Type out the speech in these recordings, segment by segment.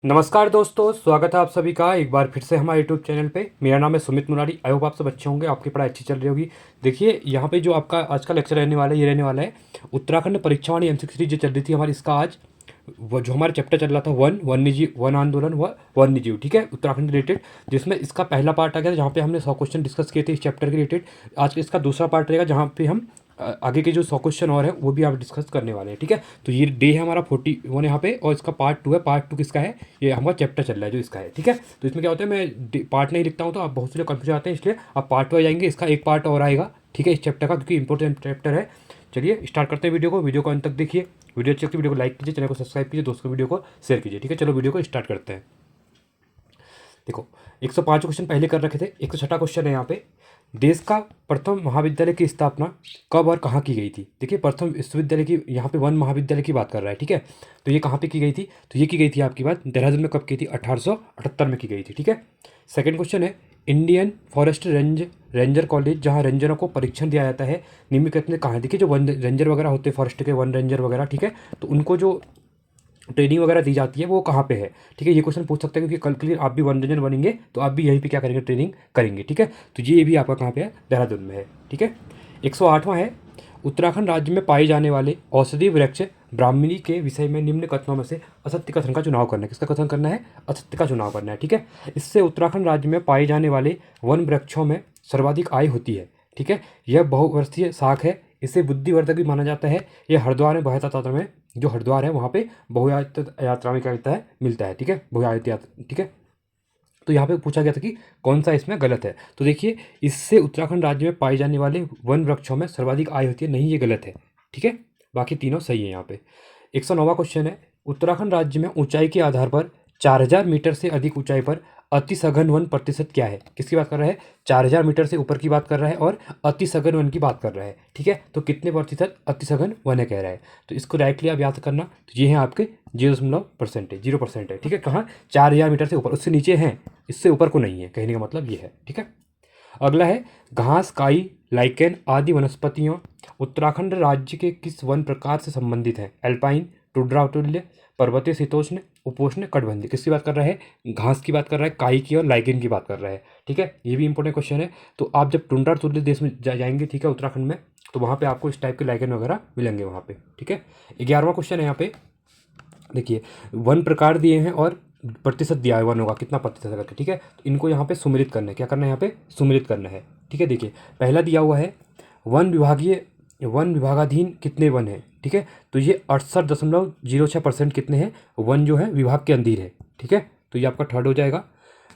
नमस्कार दोस्तों, स्वागत है आप सभी का एक बार फिर से हमारे यूट्यूब चैनल पे। मेरा नाम है सुमित मुरारी। आई होप आप सब अच्छे होंगे, आपकी पढ़ाई अच्छी चल रही होगी। देखिए यहाँ पे जो आपका आज का लेक्चर रहने वाला है, ये रहने वाला है उत्तराखंड परीक्षावाणी एमसीक्यू सीरीज जो चल रही थी हमारी, इसका आज वो जो हमारा चैप्टर चल रहा था वन आंदोलन व वन्य जीव, ठीक है, उत्तराखंड रिलेटेड, जिसमें इसका पहला पार्ट आ गया जहाँ पे हमने 100 क्वेश्चन डिस्कस किए थे इस चैप्टर के रिलेटेड। आज इसका दूसरा पार्ट रहेगा जहाँ पे हम आगे के जो 100 क्वेश्चन और है वो भी आप डिस्कस करने वाले हैं, ठीक है। तो ये डे है हमारा 41 यहाँ पे, और इसका पार्ट 2 है। पार्ट 2 किसका है? ये हमारा चैप्टर चल रहा है जो इसका है, ठीक है। तो इसमें क्या होता है, मैं पार्ट नहीं लिखता हूँ तो आप बहुत से लोग कन्फ्यूज आते हैं, इसलिए आप पार्ट 2 जाएंगे। इसका एक पार्ट और आएगा, ठीक है, इस चैप्टर का, क्योंकि इंपॉर्टेंट चैप्टर है। चलिए स्टार्ट करते हैं वीडियो को अंत तक देखिए। वीडियो अच्छी लगती है वीडियो को लाइक कीजिए, चैनल को सब्सक्राइब कीजिए, दोस्तों को वीडियो को शेयर कीजिए, ठीक है। चलो वीडियो को स्टार्ट करते हैं। देखो 105 क्वेश्चन पहले कर रखे थे, 106 क्वेश्चन है यहाँ पे। देश का प्रथम महाविद्यालय की स्थापना कब और कहाँ की गई थी? देखिए प्रथम विश्वविद्यालय की, यहाँ पे वन महाविद्यालय की बात कर रहा है, ठीक है। तो ये कहाँ पे की गई थी? तो ये की गई थी आपकी बात देहरादून में। कब की थी? 1878 में की गई थी, ठीक है। सेकंड क्वेश्चन है, इंडियन फॉरेस्ट रेंजर कॉलेज जहाँ रेंजरों को परीक्षण दिया जाता है निम्नलिखित में कहाँ है? देखिए जो वन रेंजर वगैरह होते हैं, फॉरेस्ट के वन रेंजर वगैरह, ठीक है, तो उनको जो ट्रेनिंग वगैरह दी जाती है वो कहाँ पे है, ठीक है। ये क्वेश्चन पूछ सकते हैं क्योंकि कल के लिए आप भी वन रेंजर बनेंगे तो आप भी यहीं पे क्या करेंगे? ट्रेनिंग करेंगे, ठीक है। तो ये भी आपका कहाँ पे है? देहरादून में है, ठीक है। 108वां है, उत्तराखंड राज्य में पाए जाने वाले औषधि वृक्ष ब्राह्मणी के विषय में निम्न कथनों में से असत्य कथन का चुनाव करना है। किसका कथन करना है? असत्य का चुनाव करना है, ठीक है। इससे उत्तराखंड राज्य में पाए जाने वाले वन वृक्षों में सर्वाधिक आय होती है, ठीक है। यह बहुवर्षीय शाख है, इसे बुद्धिवर्धक भी माना जाता है। यह हरिद्वार में बहता तंत्र में, जो हरिद्वार है वहाँ पे बहुआयत यात्रा में क्या कहता है? मिलता है, ठीक है, बहुआयत यात्रा, ठीक है। तो यहाँ पे पूछा गया था कि कौन सा इसमें गलत है। तो देखिए इससे उत्तराखंड राज्य में पाए जाने वाले वन वृक्षों में सर्वाधिक आय होती है, नहीं, ये गलत है, ठीक है। बाकी तीनों सही है यहाँ पे। 109वां क्वेश्चन है, उत्तराखंड राज्य में ऊंचाई के आधार पर 4000 मीटर से अधिक ऊंचाई पर अति सघन वन प्रतिशत क्या है? किसकी बात कर रहा है? 4000 मीटर से ऊपर की बात कर रहा है और अति सघन वन की बात कर रहा है, ठीक है। तो कितने प्रतिशत अति सघन वन है कह रहा है? तो इसको डायरेक्टली आप याद करना। तो ये है आपके 0% है, ठीक है। कहाँ? 4000 मीटर से ऊपर, उससे नीचे हैं, इससे ऊपर को नहीं है, कहने का मतलब ये है, ठीक है। अगला है, घास, काई, लाइकेन आदि वनस्पतियों उत्तराखंड राज्य के किस वन प्रकार से संबंधित हैं? एल्पाइन, टुंड्रा, पर्वतीय, शीतोष्ण, उपोष्ण, कटिबंधीय। किसकी बात कर रहा है? घास की बात कर रहा है, काई की और लाइकेन की बात कर रहा है, ठीक है। ये भी इंपॉर्टेंट क्वेश्चन है। तो आप जब टुंड्रा तुल्य देश में जाएंगे, ठीक है, उत्तराखंड में, तो वहाँ पे आपको इस टाइप के लाइकेन वगैरह मिलेंगे वहाँ पे, ठीक है। 11वां क्वेश्चन है यहाँ पे, देखिए वन प्रकार दिए हैं और प्रतिशत दिया है वन होगा कितना प्रतिशत करके, ठीक है। तो इनको यहाँ पे सुमेलित करना है। क्या करना है? यहाँ पे सुमेलित करना है, ठीक है। देखिए पहला दिया हुआ है वन विभागाधीन कितने वन हैं, ठीक है। तो ये 68.06% कितने हैं? वन जो है विभाग के अंदर है, ठीक है। तो ये आपका थर्ड हो जाएगा।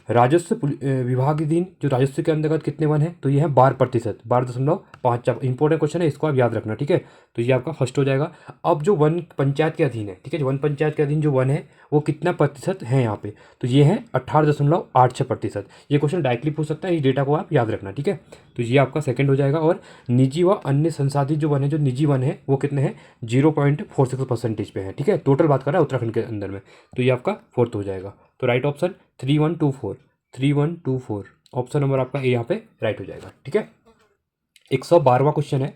राजस्व विभागाधीन जो राजस्व के अंतर्गत कितने वन है? तो ये है 12%, 12.54। इंपॉर्टेंट क्वेश्चन है, इसको आप याद रखना, ठीक है। तो ये आपका फर्स्ट हो जाएगा। अब जो वन पंचायत के अधीन है, ठीक है, जो वन पंचायत के अधीन जो वन है वो कितना प्रतिशत है यहाँ पे? तो ये है 18.86%। ये क्वेश्चन डायरेक्टली पूछ सकता है, इस डेटा को आप याद रखना, ठीक है। तो ये आपका सेकंड हो जाएगा। और निजी व अन्य संसाधित जो वन है, जो निजी वन है वो कितने हैं? 0.46% पे है, ठीक है। टोटल बात कर रहा है उत्तराखंड के अंदर में। तो ये आपका फोर्थ हो जाएगा। तो राइट ऑप्शन 3124 ऑप्शन नंबर आपका ए यहाँ पे राइट हो जाएगा, ठीक है। 112वां क्वेश्चन है,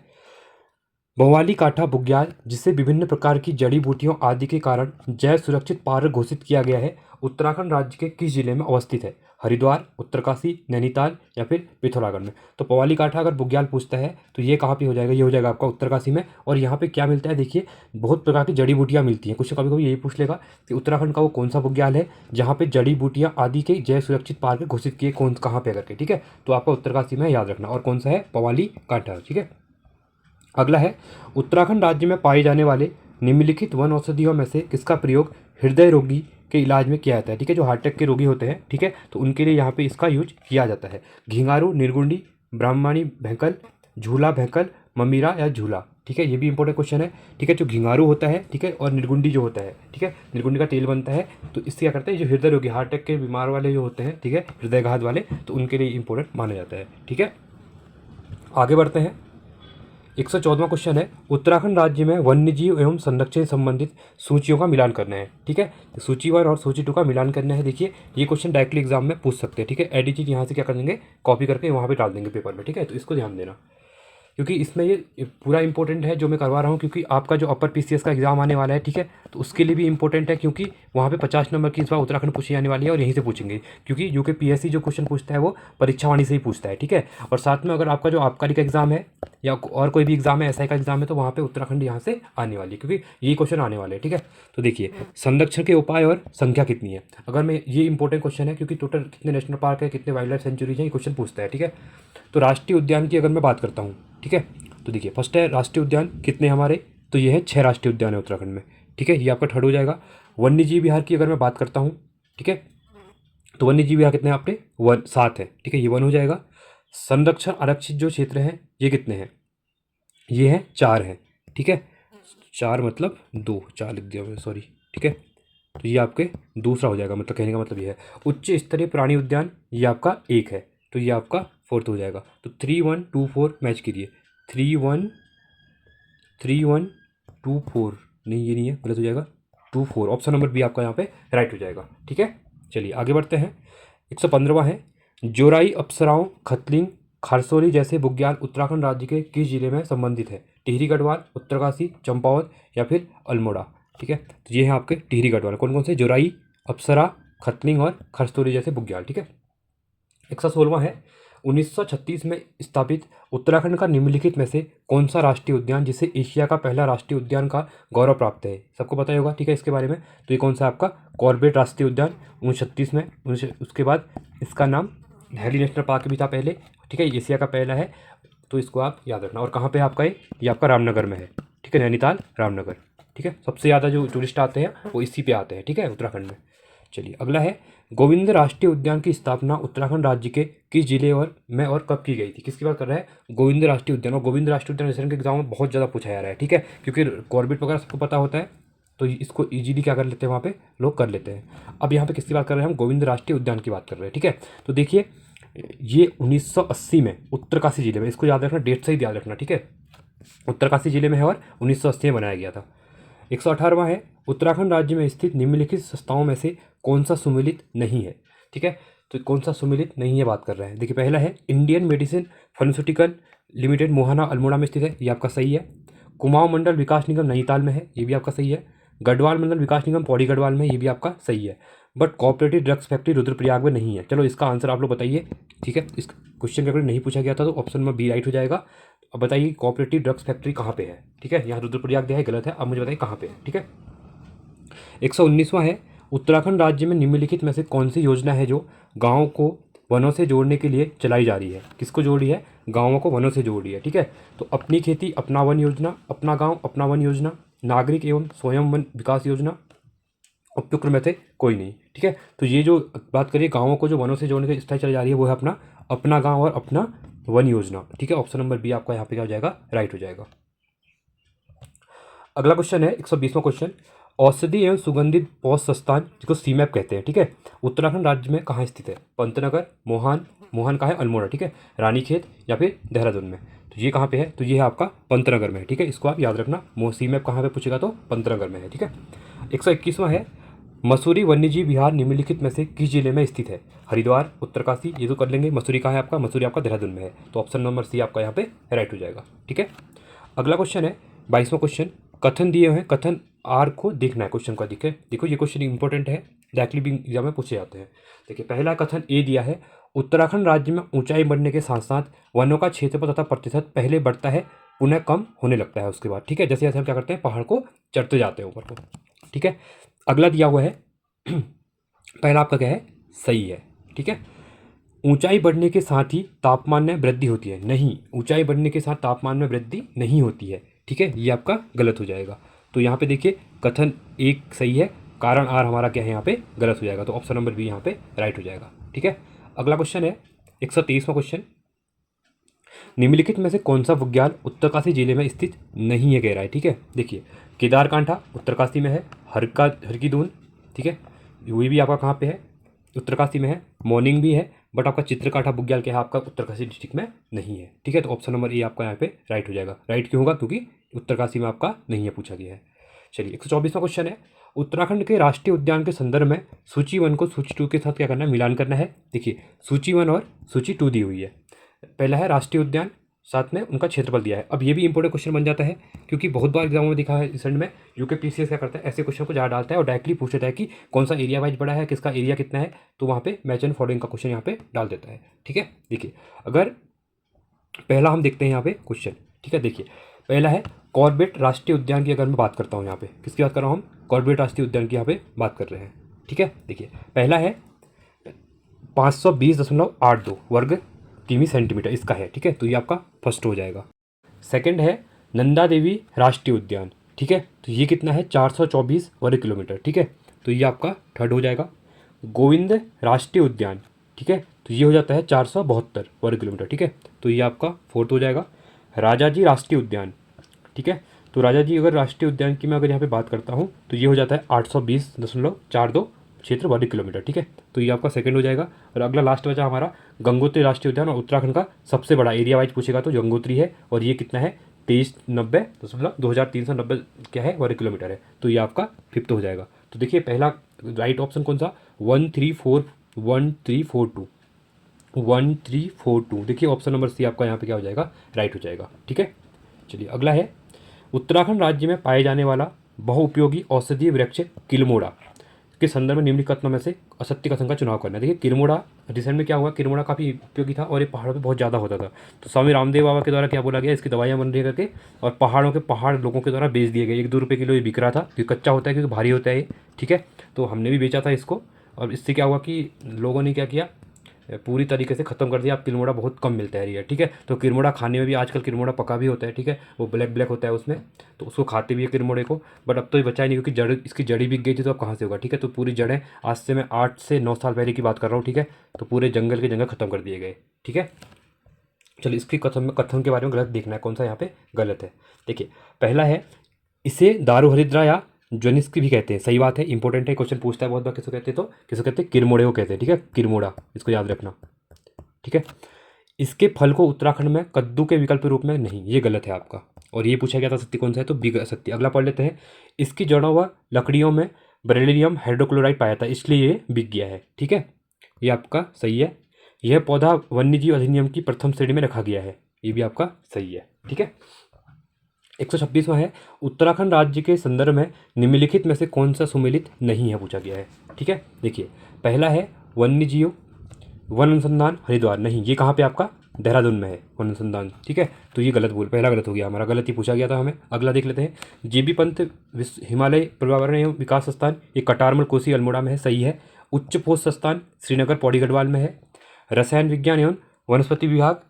भवाली काठा बुग्याल जिसे विभिन्न प्रकार की जड़ी बूटियों आदि के कारण जैव सुरक्षित पार्क घोषित किया गया है, उत्तराखंड राज्य के किस जिले में अवस्थित है? हरिद्वार, उत्तरकाशी, नैनीताल या फिर पिथौरागढ़ में? तो पवाली काठा अगर बुग्याल पूछता है तो ये कहाँ पे हो जाएगा? ये हो जाएगा आपका उत्तरकाशी में। और यहाँ पे क्या मिलता है? देखिए बहुत प्रकार की जड़ी बूटियाँ मिलती हैं। कुछ कभी कभी यही पूछ लेगा कि उत्तराखंड का वो कौन सा बुग्याल है जहाँ पे जड़ी बूटियाँ आदि के जैव सुरक्षित पार्क घोषित किए, कौन कहाँ पे करके, ठीक है। तो आपका उत्तरकाशी में याद रखना। और कौन सा है? पवाली काठा, ठीक है। अगला है, उत्तराखंड राज्य में पाए जाने वाले निम्नलिखित वन औषधियों में से किसका प्रयोग हृदय रोगी के इलाज में किया जाता है? ठीक है, जो हार्ट अटैक के रोगी होते हैं, ठीक है, तो उनके लिए यहाँ पे इसका यूज किया जाता है। घिंगारू, निर्गुंडी, ब्राह्मणी भैंकल, झूला भैंकल, ममीरा या झूला, ठीक है। ये भी इंपॉर्टेंट क्वेश्चन है, ठीक है। जो घिंगारू होता है, ठीक है, और निर्गुंडी जो होता है, ठीक है, निर्गुंडी का तेल बनता है। तो इससे क्या करते हैं, जो हृदय रोगी हार्ट अटैक के बीमार वाले जो होते हैं, ठीक है, हृदयघात वाले, तो उनके लिए इंपॉर्टेंट माना जाता है, ठीक है। आगे बढ़ते हैं। 114वां क्वेश्चन है, उत्तराखंड राज्य में वन्यजीव एवं संरक्षण से संबंधित सूचियों का मिलान करना है, ठीक है। सूची 1 और सूची 2 का मिलान करना है। देखिए ये क्वेश्चन डायरेक्टली एग्जाम में पूछ सकते हैं, ठीक है। एडिट चीज यहाँ से क्या कर देंगे, कॉपी करके वहाँ पे डाल देंगे पेपर में, ठीक है। तो इसको ध्यान देना। क्योंकि इसमें ये पूरा इंपॉर्टेंट है जो मैं करवा रहा हूँ, क्योंकि आपका जो अपर पीसीएस का एग्ज़ाम आने वाला है, ठीक है, तो उसके लिए भी इंपॉर्टेंट है, क्योंकि वहाँ पे 50 नंबर की इस बार उत्तराखंड पूछी जाने वाली है और यहीं से पूछेंगे, क्योंकि यूके पीएससी जो क्वेश्चन पूछता है वो परीक्षा वाणी से ही पूछता है, ठीक है। और साथ में अगर आपका जो आबकारी का एग्ज़ाम है या और कोई भी एग्ज़ाम है, एसआई का एग्ज़ाम है, तो वहाँ पे उत्तराखंड यहाँ से आने वाली है, क्योंकि यही क्वेश्चन आने वाले हैं, ठीक है। तो देखिए, संरक्षण के उपाय और संख्या कितनी है, अगर मैं ये इंपॉर्टेंट क्वेश्चन है, क्योंकि टोटल कितने नेशनल पार्क है, कितने वाइल्ड लाइफ सेंचुरीज हैं, ये क्वेश्चन पूछता है, ठीक है। तो राष्ट्रीय उद्यान की अगर मैं बात करता हूँ, ठीक है, तो देखिए फर्स्ट है राष्ट्रीय उद्यान कितने हमारे, तो ये है 6 राष्ट्रीय उद्यान है उत्तराखंड में, ठीक है, ये आपका थर्ड हो जाएगा। वन्य जीव विहार की अगर मैं बात करता हूँ, ठीक है, तो वन्य जीव विहार कितने हैं आपके 7 है, ठीक है, ये 1 हो जाएगा। संरक्षण आरक्षित जो क्षेत्र हैं ये कितने हैं, ये हैं 4 हैं, ठीक है, 4 मतलब 2, 4 लिख दिया मैंने, सॉरी, ठीक है। तो ये आपके दूसरा हो जाएगा, मतलब कहने का मतलब ये है। उच्च स्तरीय प्राणी उद्यान ये आपका 1 है, तो ये आपका 4th हो जाएगा। तो 3 1 2 4 मैच कीजिए, 3 1 3 1 2 4, नहीं ये नहीं है, गलत हो जाएगा, 2 4, ऑप्शन नंबर बी आपका यहाँ पे राइट हो जाएगा, ठीक है। चलिए आगे बढ़ते हैं। 115वां है, जोराई अप्सराओं खतलिंग खारसोली जैसे बुग्याल उत्तराखंड राज्य के किस जिले में संबंधित है, टिहरी गढ़वाल, उत्तरकाशी, चंपावत या फिर अल्मोड़ा, ठीक है। तो ये है आपके टिहरी गढ़वाल। कौन कौन से, जोराई, अप्सरा, खतलिंग और खरसोली जैसे बुग्याल, ठीक है। 116वां है, 1936 में स्थापित उत्तराखंड का निम्नलिखित में से कौन सा राष्ट्रीय उद्यान जिसे एशिया का पहला राष्ट्रीय उद्यान का गौरव प्राप्त है, सबको पता ही होगा, ठीक है, इसके बारे में। तो ये कौन सा आपका कॉर्बेट राष्ट्रीय उद्यान 1936 में, उसके बाद इसका नाम हैली नेशनल पार्क भी था पहले, ठीक है, एशिया का पहला है, तो इसको आप याद रखना। और कहाँ पे आपका ये आपका रामनगर में है, ठीक है, नैनीताल रामनगर, ठीक है। सबसे ज़्यादा जो टूरिस्ट आते हैं वो इसी पे आते हैं, ठीक है, उत्तराखंड में। चलिए अगला है, गोविंद राष्ट्रीय उद्यान की स्थापना उत्तराखंड राज्य के किस जिले और कब की गई थी, किसकी बात कर रहा है, गोविंद राष्ट्रीय उद्यान। और गोविंद राष्ट्रीय उद्यान नेशनल के एग्जाम में बहुत ज़्यादा पूछा जा रहा है, ठीक है, क्योंकि कॉर्बेट वगैरह सबको पता होता है, तो इसको इजीली क्या कर लेते हैं, वहाँ पे लोग कर लेते हैं। अब यहाँ पे किसकी बात कर रहे हैं, हम गोविंद राष्ट्रीय उद्यान की बात कर रहे हैं, ठीक है। तो देखिए ये 1980 में उत्तरकाशी जिले में, इसको याद रखना, डेट सही याद रखना, ठीक है, उत्तरकाशी जिले में है और 1980 में बनाया गया था। 118वां है, उत्तराखंड राज्य में स्थित निम्नलिखित संस्थाओं में से कौन सा सुमेलित नहीं है, ठीक है। तो कौन सा सुमेलित नहीं है बात कर रहे हैं, देखिए पहला है Indian medicine pharmaceutical limited Mohana Almora में स्थित है, ये आपका सही है। कुमाऊं मंडल विकास निगम नैनीताल में है, ये भी आपका सही है। गढ़वाल मंडल विकास निगम पौड़ी गढ़वाल में, ये भी आपका सही है। But cooperative drugs factory Rudraprayag में नहीं है। चलो इसका आंसर आप लोग बताइए, ठीक है, इस क्वेश्चन के अगर नहीं पूछा गया था तो ऑप्शन में बी राइट हो जाएगा। अब बताइए कोऑपरेटिव ड्रग्स फैक्ट्री कहाँ पे है, ठीक है, यहाँ रुद्रप्रयाग दिया है, गलत है, अब मुझे बताइए कहाँ पे है, ठीक है। 119वां है, उत्तराखंड राज्य में निम्नलिखित में से कौन सी योजना है जो गाँव को वनों से जोड़ने के लिए चलाई जा रही है, किसको जोड़ रही है, गाँवों को वनों से जोड़ रही है, ठीक है। तो अपनी खेती अपना वन योजना, अपना गाँव अपना वन योजना, नागरिक एवं स्वयं वन विकास योजना, उपयुक्त में से कोई नहीं, ठीक है। तो ये जो बात करिए गाँवों को जो वनों से जोड़ने की स्टाइल चलाई जा रही है वो है अपना गाँव और अपना वन योजना, ठीक है, ऑप्शन नंबर बी आपका यहाँ पे क्या हो जाएगा, राइट हो जाएगा। अगला क्वेश्चन है 120वां क्वेश्चन, औषधि एवं सुगंधित पौध संस्थान जिसको सीमैप कहते हैं, ठीक है, उत्तराखंड राज्य में कहाँ स्थित है, पंतनगर, मोहन का है अल्मोड़ा, ठीक है, रानीखेत या फिर देहरादून में। तो ये कहाँ पे है, तो ये है आपका पंतनगर में है, ठीक है, इसको आप याद रखना, सीमैप कहाँ पे पूछेगा तो पंतनगर में है, ठीक है। 121वां है, मसूरी वन्यजीव विहार निम्नलिखित में से किस जिले में स्थित है, हरिद्वार, उत्तरकाशी, ये तो कर लेंगे। मसूरी कहाँ है आपका, मसूरी आपका देहरादून में है, तो ऑप्शन नंबर सी आपका यहाँ पे राइट हो जाएगा, ठीक है। अगला क्वेश्चन है 22वां क्वेश्चन, कथन दिए हुए हैं, कथन आर को देखना है क्वेश्चन का, देखिए देखो ये क्वेश्चन इंपॉर्टेंट है, डायरेक्टली भी एग्जाम में पूछे जाते हैं। देखिए पहला कथन ए दिया है, उत्तराखंड राज्य में ऊंचाई बढ़ने के साथ साथ वनों का क्षेत्रफल तथा प्रतिशत पहले बढ़ता है पुनः कम होने लगता है उसके बाद, ठीक है, जैसे जैसे हम क्या करते हैं पहाड़ को चढ़ते जाते हैं ऊपर को, ठीक है। अगला दिया हुआ है पहला आपका क्या है, सही है, ठीक है। ऊंचाई बढ़ने के साथ ही तापमान में वृद्धि होती है, नहीं, ऊंचाई बढ़ने के साथ तापमान में वृद्धि नहीं होती है, ठीक है, ये आपका गलत हो जाएगा। तो यहाँ पे देखिए कथन एक सही है, कारण आर हमारा क्या है यहाँ पे गलत हो जाएगा, तो ऑप्शन नंबर बी यहाँ पे राइट हो जाएगा, ठीक है। अगला क्वेश्चन है 123वां क्वेश्चन, निम्नलिखित में से कौन सा बुग्याल उत्तरकाशी जिले में स्थित नहीं है, कह रहा है, ठीक है। देखिए केदारकांठा उत्तरकाशी में है, हरकीदून, ठीक है, ये भी आपका कहाँ पे है, उत्तरकाशी में है। मॉर्निंग भी है, बट आपका चित्रकाठा बुग्याल क्या है आपका उत्तरकाशी डिस्ट्रिक्ट में नहीं है, ठीक है। तो ऑप्शन नंबर ए आपका यहाँ पे राइट हो जाएगा। राइट क्यों होगा, क्योंकि उत्तरकाशी में आपका नहीं है, पूछा गया है। चलिए 124वां क्वेश्चन है, उत्तराखंड के राष्ट्रीय उद्यान के संदर्भ में सूची 1 को सूची 2 के साथ क्या करना है, मिलान करना है। देखिए सूची 1 और सूची 2 दी हुई है, पहला है राष्ट्रीय उद्यान साथ में उनका क्षेत्रफल दिया है। अब ये भी इंपॉर्टेंट क्वेश्चन बन जाता है, क्योंकि बहुत बार एग्जामों में दिखा है रिसेंट में यूकेपीसीएस क्या करता है, ऐसे क्वेश्चन को ज़्यादा डालता है और डायरेक्टली पूछ लेता है कि कौन सा एरिया वाइज बड़ा है, किसका एरिया कितना है, तो वहाँ पे मैच एंड फॉलोइंग का क्वेश्चन यहाँ पे डाल देता है। ठीक है, देखिए अगर पहला हम देखते हैं यहाँ पे क्वेश्चन। ठीक है, देखिए पहला है कॉर्बेट राष्ट्रीय उद्यान की अगर मैं बात करता हूँ, यहाँ पे किसकी बात कर रहा हूँ हम, कॉर्बेट राष्ट्रीय उद्यान की यहाँ पे बात कर रहे हैं। ठीक है, देखिए पहला है 520.82 वर्ग किमी सेंटीमीटर इसका है। ठीक है, तो ये आपका फर्स्ट हो जाएगा। सेकंड है नंदा देवी राष्ट्रीय उद्यान। ठीक है, तो ये कितना है 424 वर्ग किलोमीटर। ठीक है, तो ये आपका थर्ड हो जाएगा। गोविंद राष्ट्रीय उद्यान, ठीक है, तो ये हो जाता है 472 वर्ग किलोमीटर। ठीक है, तो ये आपका फोर्थ हो जाएगा। राजाजी राष्ट्रीय उद्यान, ठीक है, तो राजाजी अगर राष्ट्रीय उद्यान की मैं अगर यहाँ पे बात करता हूँ तो ये हो जाता है 820.42 क्षेत्र वर्ग किलोमीटर। ठीक है, तो ये आपका सेकंड हो जाएगा। और अगला लास्ट बचा हमारा गंगोत्री राष्ट्रीय उद्यान, और उत्तराखंड का सबसे बड़ा एरिया वाइज पूछेगा तो गंगोत्री है, और ये कितना है 2390.2390 क्या है वर्ग किलोमीटर है, तो ये आपका फिफ्थ हो जाएगा। तो देखिए पहला राइट ऑप्शन कौन सा, 1342 देखिए ऑप्शन नंबर सी आपका यहाँ पे क्या हो जाएगा, राइट हो जाएगा। ठीक है, चलिए अगला है उत्तराखंड राज्य में पाए जाने वाला बहुउपयोगी औषधीय वृक्ष किलमोड़ा के संदर्भ में निम्नलिखित कथनों में से असत्य कथन का चुनाव करना है। देखिए किलमोड़ा रिसेंट में क्या हुआ, किलमोड़ा काफ़ी उपयोगी था और ये पहाड़ों पे बहुत ज़्यादा होता था, तो स्वामी रामदेव बाबा के द्वारा क्या बोला गया, इसकी दवाइयाँ बन रही करके और पहाड़ों के पहाड़ लोगों के द्वारा बेच दिए गए। 1-2 रुपये किलो ये बिक रहा था, क्योंकि कच्चा होता है, क्योंकि भारी होता है ये। ठीक है, तो हमने भी बेचा था इसको, और इससे क्या हुआ कि लोगों ने क्या किया, पूरी तरीके से ख़त्म कर दिया। अब किलमोड़ा बहुत कम मिलता है ये। ठीक है, तो किलमोड़ा खाने में भी आजकल किलमोड़ा पका भी होता है। ठीक है, वो ब्लैक ब्लैक होता है उसमें, तो उसको खाते भी है किलमोड़े को, बट अब तो ये बचा ही नहीं, क्योंकि जड़ इसकी जड़ी बिक गई थी, तो अब कहाँ से होगा। ठीक है, तो पूरी जड़ें आज से मैं 8 से 9 साल पहले की बात कर रहा हूँ। ठीक है, तो पूरे जंगल के जंगल ख़त्म कर दिए गए। ठीक है, चलिए इसकी कथन के बारे में गलत देखना है, कौन सा यहाँ पे गलत है। देखिए पहला है इसे दारू हरिद्रा या ज्वनिस्की भी कहते हैं, सही बात है, इंपॉर्टेंट है, क्वेश्चन पूछता है बहुत बार, किसको कहते हैं, तो किसको कहते हैं, किरमोड़े को कहते हैं। ठीक है, किरमोड़ा, इसको याद रखना। ठीक है, इसके फल को उत्तराखंड में कद्दू के विकल्प रूप में नहीं, ये गलत है आपका, और ये पूछा गया था सत्य कौन सा है, तो बी सत्य। अगला पढ़ लेते हैं, इसकी जड़ों व लकड़ियों में बेरिलियम हाइड्रोक्लोराइड पाया था, इसलिए ये बिक गया है। ठीक है, ये आपका सही है। यह पौधा वन्यजीव अधिनियम की प्रथम श्रेणी में रखा गया है, ये भी आपका सही है। ठीक है, 126वां है उत्तराखंड राज्य के संदर्भ में निम्नलिखित में से कौन सा सुमेलित नहीं है, पूछा गया है। ठीक है, देखिए पहला है वन्यजीव वन अनुसंधान हरिद्वार, नहीं, ये कहाँ पे आपका देहरादून में है वन अनुसंधान। ठीक है, तो ये गलत पहला गलत हो गया हमारा, गलत ही पूछा गया था हमें। अगला देख लेते हैं जीबी पंत हिमालय पर्यावरण एवं विकास संस्थान, ये कटारमल कोसी अल्मोड़ा में है, सही है। उच्च पोस्ट संस्थान श्रीनगर पौड़ी गढ़वाल में है। रसायन विज्ञान एवं वनस्पति विभाग,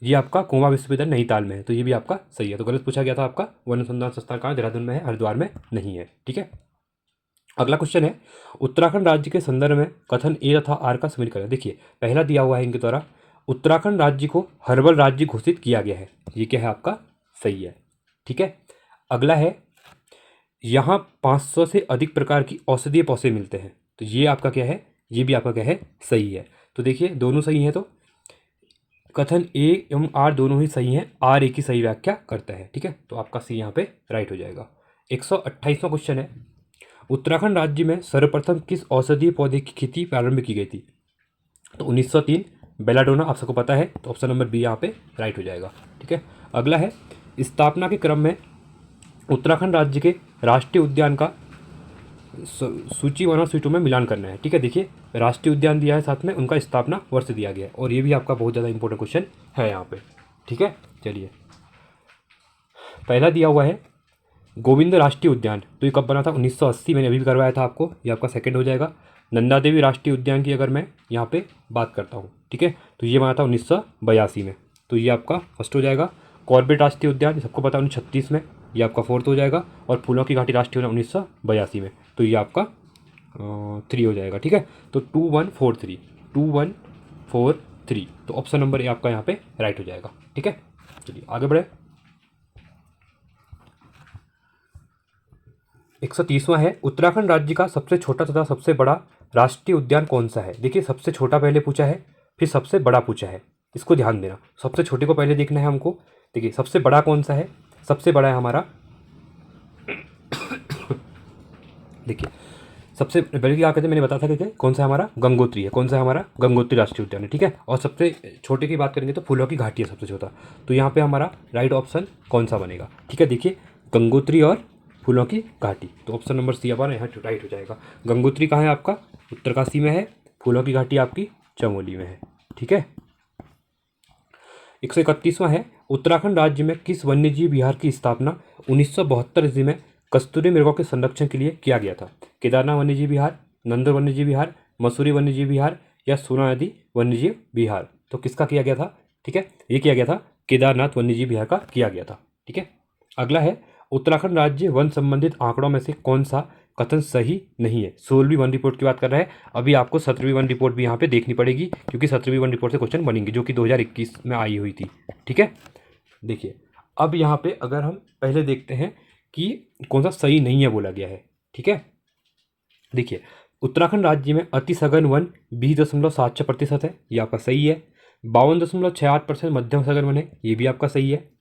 ये आपका कुमाऊं विश्वविद्यालय नैनीताल में है, तो ये भी आपका सही है। तो गलत पूछा गया था आपका, वन अनुसंधान संस्थान कहाँ देहरादून में है, हरिद्वार में नहीं है। ठीक है, अगला क्वेश्चन है उत्तराखंड राज्य के संदर्भ में कथन ए तथा आर का समीकरण करें। देखिए पहला दिया हुआ है इनके द्वारा, उत्तराखंड राज्य को हर्बल राज्य घोषित किया गया है, ये क्या है आपका, सही है। ठीक है, अगला है यहाँ 500 से अधिक प्रकार की औषधीय पौधे मिलते हैं, तो ये आपका क्या है, ये भी आपका क्या है, सही है। तो देखिए दोनों सही हैं, तो कथन ए एवं आर दोनों ही सही हैं, आर एक ही सही व्याख्या करता है। ठीक है, तो आपका सी यहाँ पे राइट हो जाएगा। 128वां क्वेश्चन है उत्तराखंड राज्य में सर्वप्रथम किस औषधीय पौधे की खेती प्रारंभ की गई थी, तो 1903 बेलाडोना, आप सबको पता है, तो ऑप्शन नंबर बी यहाँ पे राइट हो जाएगा। ठीक है, अगला है स्थापना के क्रम में उत्तराखंड राज्य के राष्ट्रीय उद्यान का सूची 1 और सूची 2 में मिलान करना है। ठीक है, देखिए राष्ट्रीय उद्यान दिया है, साथ में उनका स्थापना वर्ष दिया गया है, और ये भी आपका बहुत ज़्यादा इंपॉर्टेंट क्वेश्चन है यहाँ पे। ठीक है, चलिए पहला दिया हुआ है गोविंद राष्ट्रीय उद्यान, तो ये कब बना था, 1980, मैंने अभी भी करवाया था आपको, ये आपका सेकंड हो जाएगा। नंदा देवी राष्ट्रीय उद्यान की अगर मैं यहाँ पे बात करता हूँ, ठीक है, तो ये बना था 1982 में, तो ये आपका फर्स्ट हो जाएगा। कॉर्बेट राष्ट्रीय उद्यान सबको पता है 1936 में, ये आपका फोर्थ हो जाएगा। और फूलों की घाटी राष्ट्रीय उद्यान 1982 में, तो ये आपका 3 हो जाएगा। ठीक है, तो 2143 तो ऑप्शन नंबर ए आपका यहाँ पे राइट हो जाएगा। ठीक है, चलिए आगे बढ़े। 130वां है उत्तराखंड राज्य का सबसे छोटा तथा सबसे बड़ा राष्ट्रीय उद्यान कौन सा है। देखिए सबसे छोटा पहले पूछा है, फिर सबसे बड़ा पूछा है, इसको ध्यान देना, सबसे छोटे को पहले देखना है हमको। देखिए सबसे बड़ा कौन सा है, सबसे बड़ा है हमारा देखिए सबसे पहले क्या कहते हैं, मैंने बताया था कि कौन सा हमारा गंगोत्री है, कौन सा हमारा गंगोत्री राष्ट्रीय उद्यान है, ठीक है। और सबसे छोटे की बात करेंगे तो फूलों की घाटी है सबसे छोटा। तो यहाँ पे हमारा राइट ऑप्शन कौन सा बनेगा, ठीक है। देखिए गंगोत्री और फूलों की घाटी, तो ऑप्शन नंबर सी हमारा यहाँ राइट हो जाएगा। गंगोत्री कहाँ है आपका, उत्तरकाशी में है। फूलों की घाटी आपकी चमोली में है, ठीक है। 131वां है, उत्तराखंड राज्य में किस वन्यजीव विहार की स्थापना 1972 ईस्वी में कस्तूरी मृगों के संरक्षण के लिए किया गया था। केदारनाथ वन्यजीव विहार, नंदर वन्यजीव विहार, मसूरी वन्यजीव विहार या सोना नदी वन्यजीव विहार। तो किसका किया गया था, ठीक है, ये किया गया था केदारनाथ वन्यजीव विहार का किया गया था, ठीक है। अगला है, उत्तराखंड राज्य वन संबंधित आंकड़ों में से कौन सा कथन सही नहीं है। 16वीं वन रिपोर्ट की बात कर रहा है। अभी आपको 17वीं वन रिपोर्ट भी यहाँ पे देखनी पड़ेगी, क्योंकि 17वीं वन रिपोर्ट से क्वेश्चन बनेंगे, जो कि 2021 में आई हुई थी, ठीक है। देखिए अब यहाँ पे अगर हम पहले देखते हैं कि कौन सा सही नहीं है बोला गया है, ठीक है। देखिए उत्तराखंड राज्य में अति सघन वन 20.76% है, ये आपका सही है। 52.68% मध्यम सघन वन है, ये भी आपका सही है।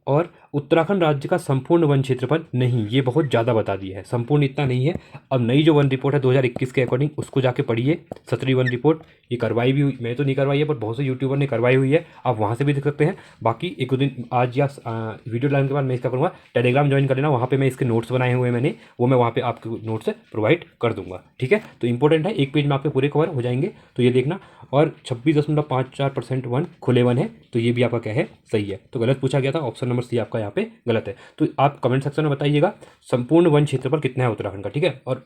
और उत्तराखंड राज्य का संपूर्ण वन क्षेत्रफल नहीं, ये बहुत ज़्यादा बता दिया है, संपूर्ण इतना नहीं है। अब नई जो वन रिपोर्ट है 2021 के अकॉर्डिंग, उसको जाके पढ़िए। 17वीं वन रिपोर्ट ये करवाई भी हुई, मैं तो नहीं करवाई है, पर बहुत से यूट्यूबर ने करवाई हुई है, आप वहाँ से भी देख सकते हैं। बाकी एक दो दिन आज या वीडियो डालने के बाद मैं इसका करूँगा, टेलीग्राम ज्वाइन कर लेना, वहाँ पर मैं इसके नोट्स बनाए हुए हैं मैंने, वो मैं वहाँ पर आपको नोट्स प्रोवाइड कर दूँगा, ठीक है। तो इंपॉर्टेंट है, एक पेज में आपके पूरे कवर हो जाएंगे, तो ये देखना। और 26.54% वन खुले वन है, तो ये भी आपका क्या है, सही है। तो गलत पूछा गया था, ऑप्शन नंबर सी आपका यहाँ पे गलत है। तो आप कमेंट सेक्शन में बताइएगा संपूर्ण वन क्षेत्रफल कितना है उत्तराखंड का, ठीक है। और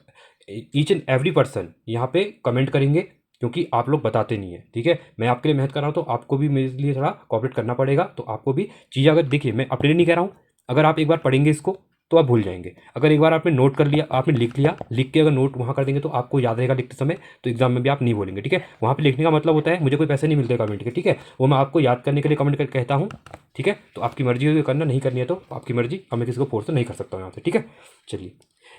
ईच एंड एवरी पर्सन यहाँ पे कमेंट करेंगे, क्योंकि आप लोग बताते नहीं है, ठीक है। मैं आपके लिए मेहनत कर रहा हूँ, तो आपको भी मेरे लिए थोड़ा कॉपरेट करना पड़ेगा। तो आपको भी चीज़, अगर देखिए मैं अपने लिए नहीं कह रहा हूँ, अगर आप एक बार पढ़ेंगे इसको तो आप भूल जाएंगे। अगर एक बार आपने नोट कर लिया, आपने लिख लिया, लिख के अगर नोट वहाँ कर देंगे तो आपको याद रहेगा लिखते समय, तो एग्जाम में भी आप नहीं बोलेंगे, ठीक है। वहाँ पे लिखने का मतलब होता है, मुझे कोई पैसे नहीं मिलते कमेंट के, ठीक है, वो मैं आपको याद करने के लिए कमेंट कर कहता हूँ, ठीक है। तो आपकी मर्जी है करना, नहीं करनी है तो आपकी मर्जी, अब मैं किसी को फोर्स तो नहीं कर सकता हूँ यहाँ से, ठीक है। चलिए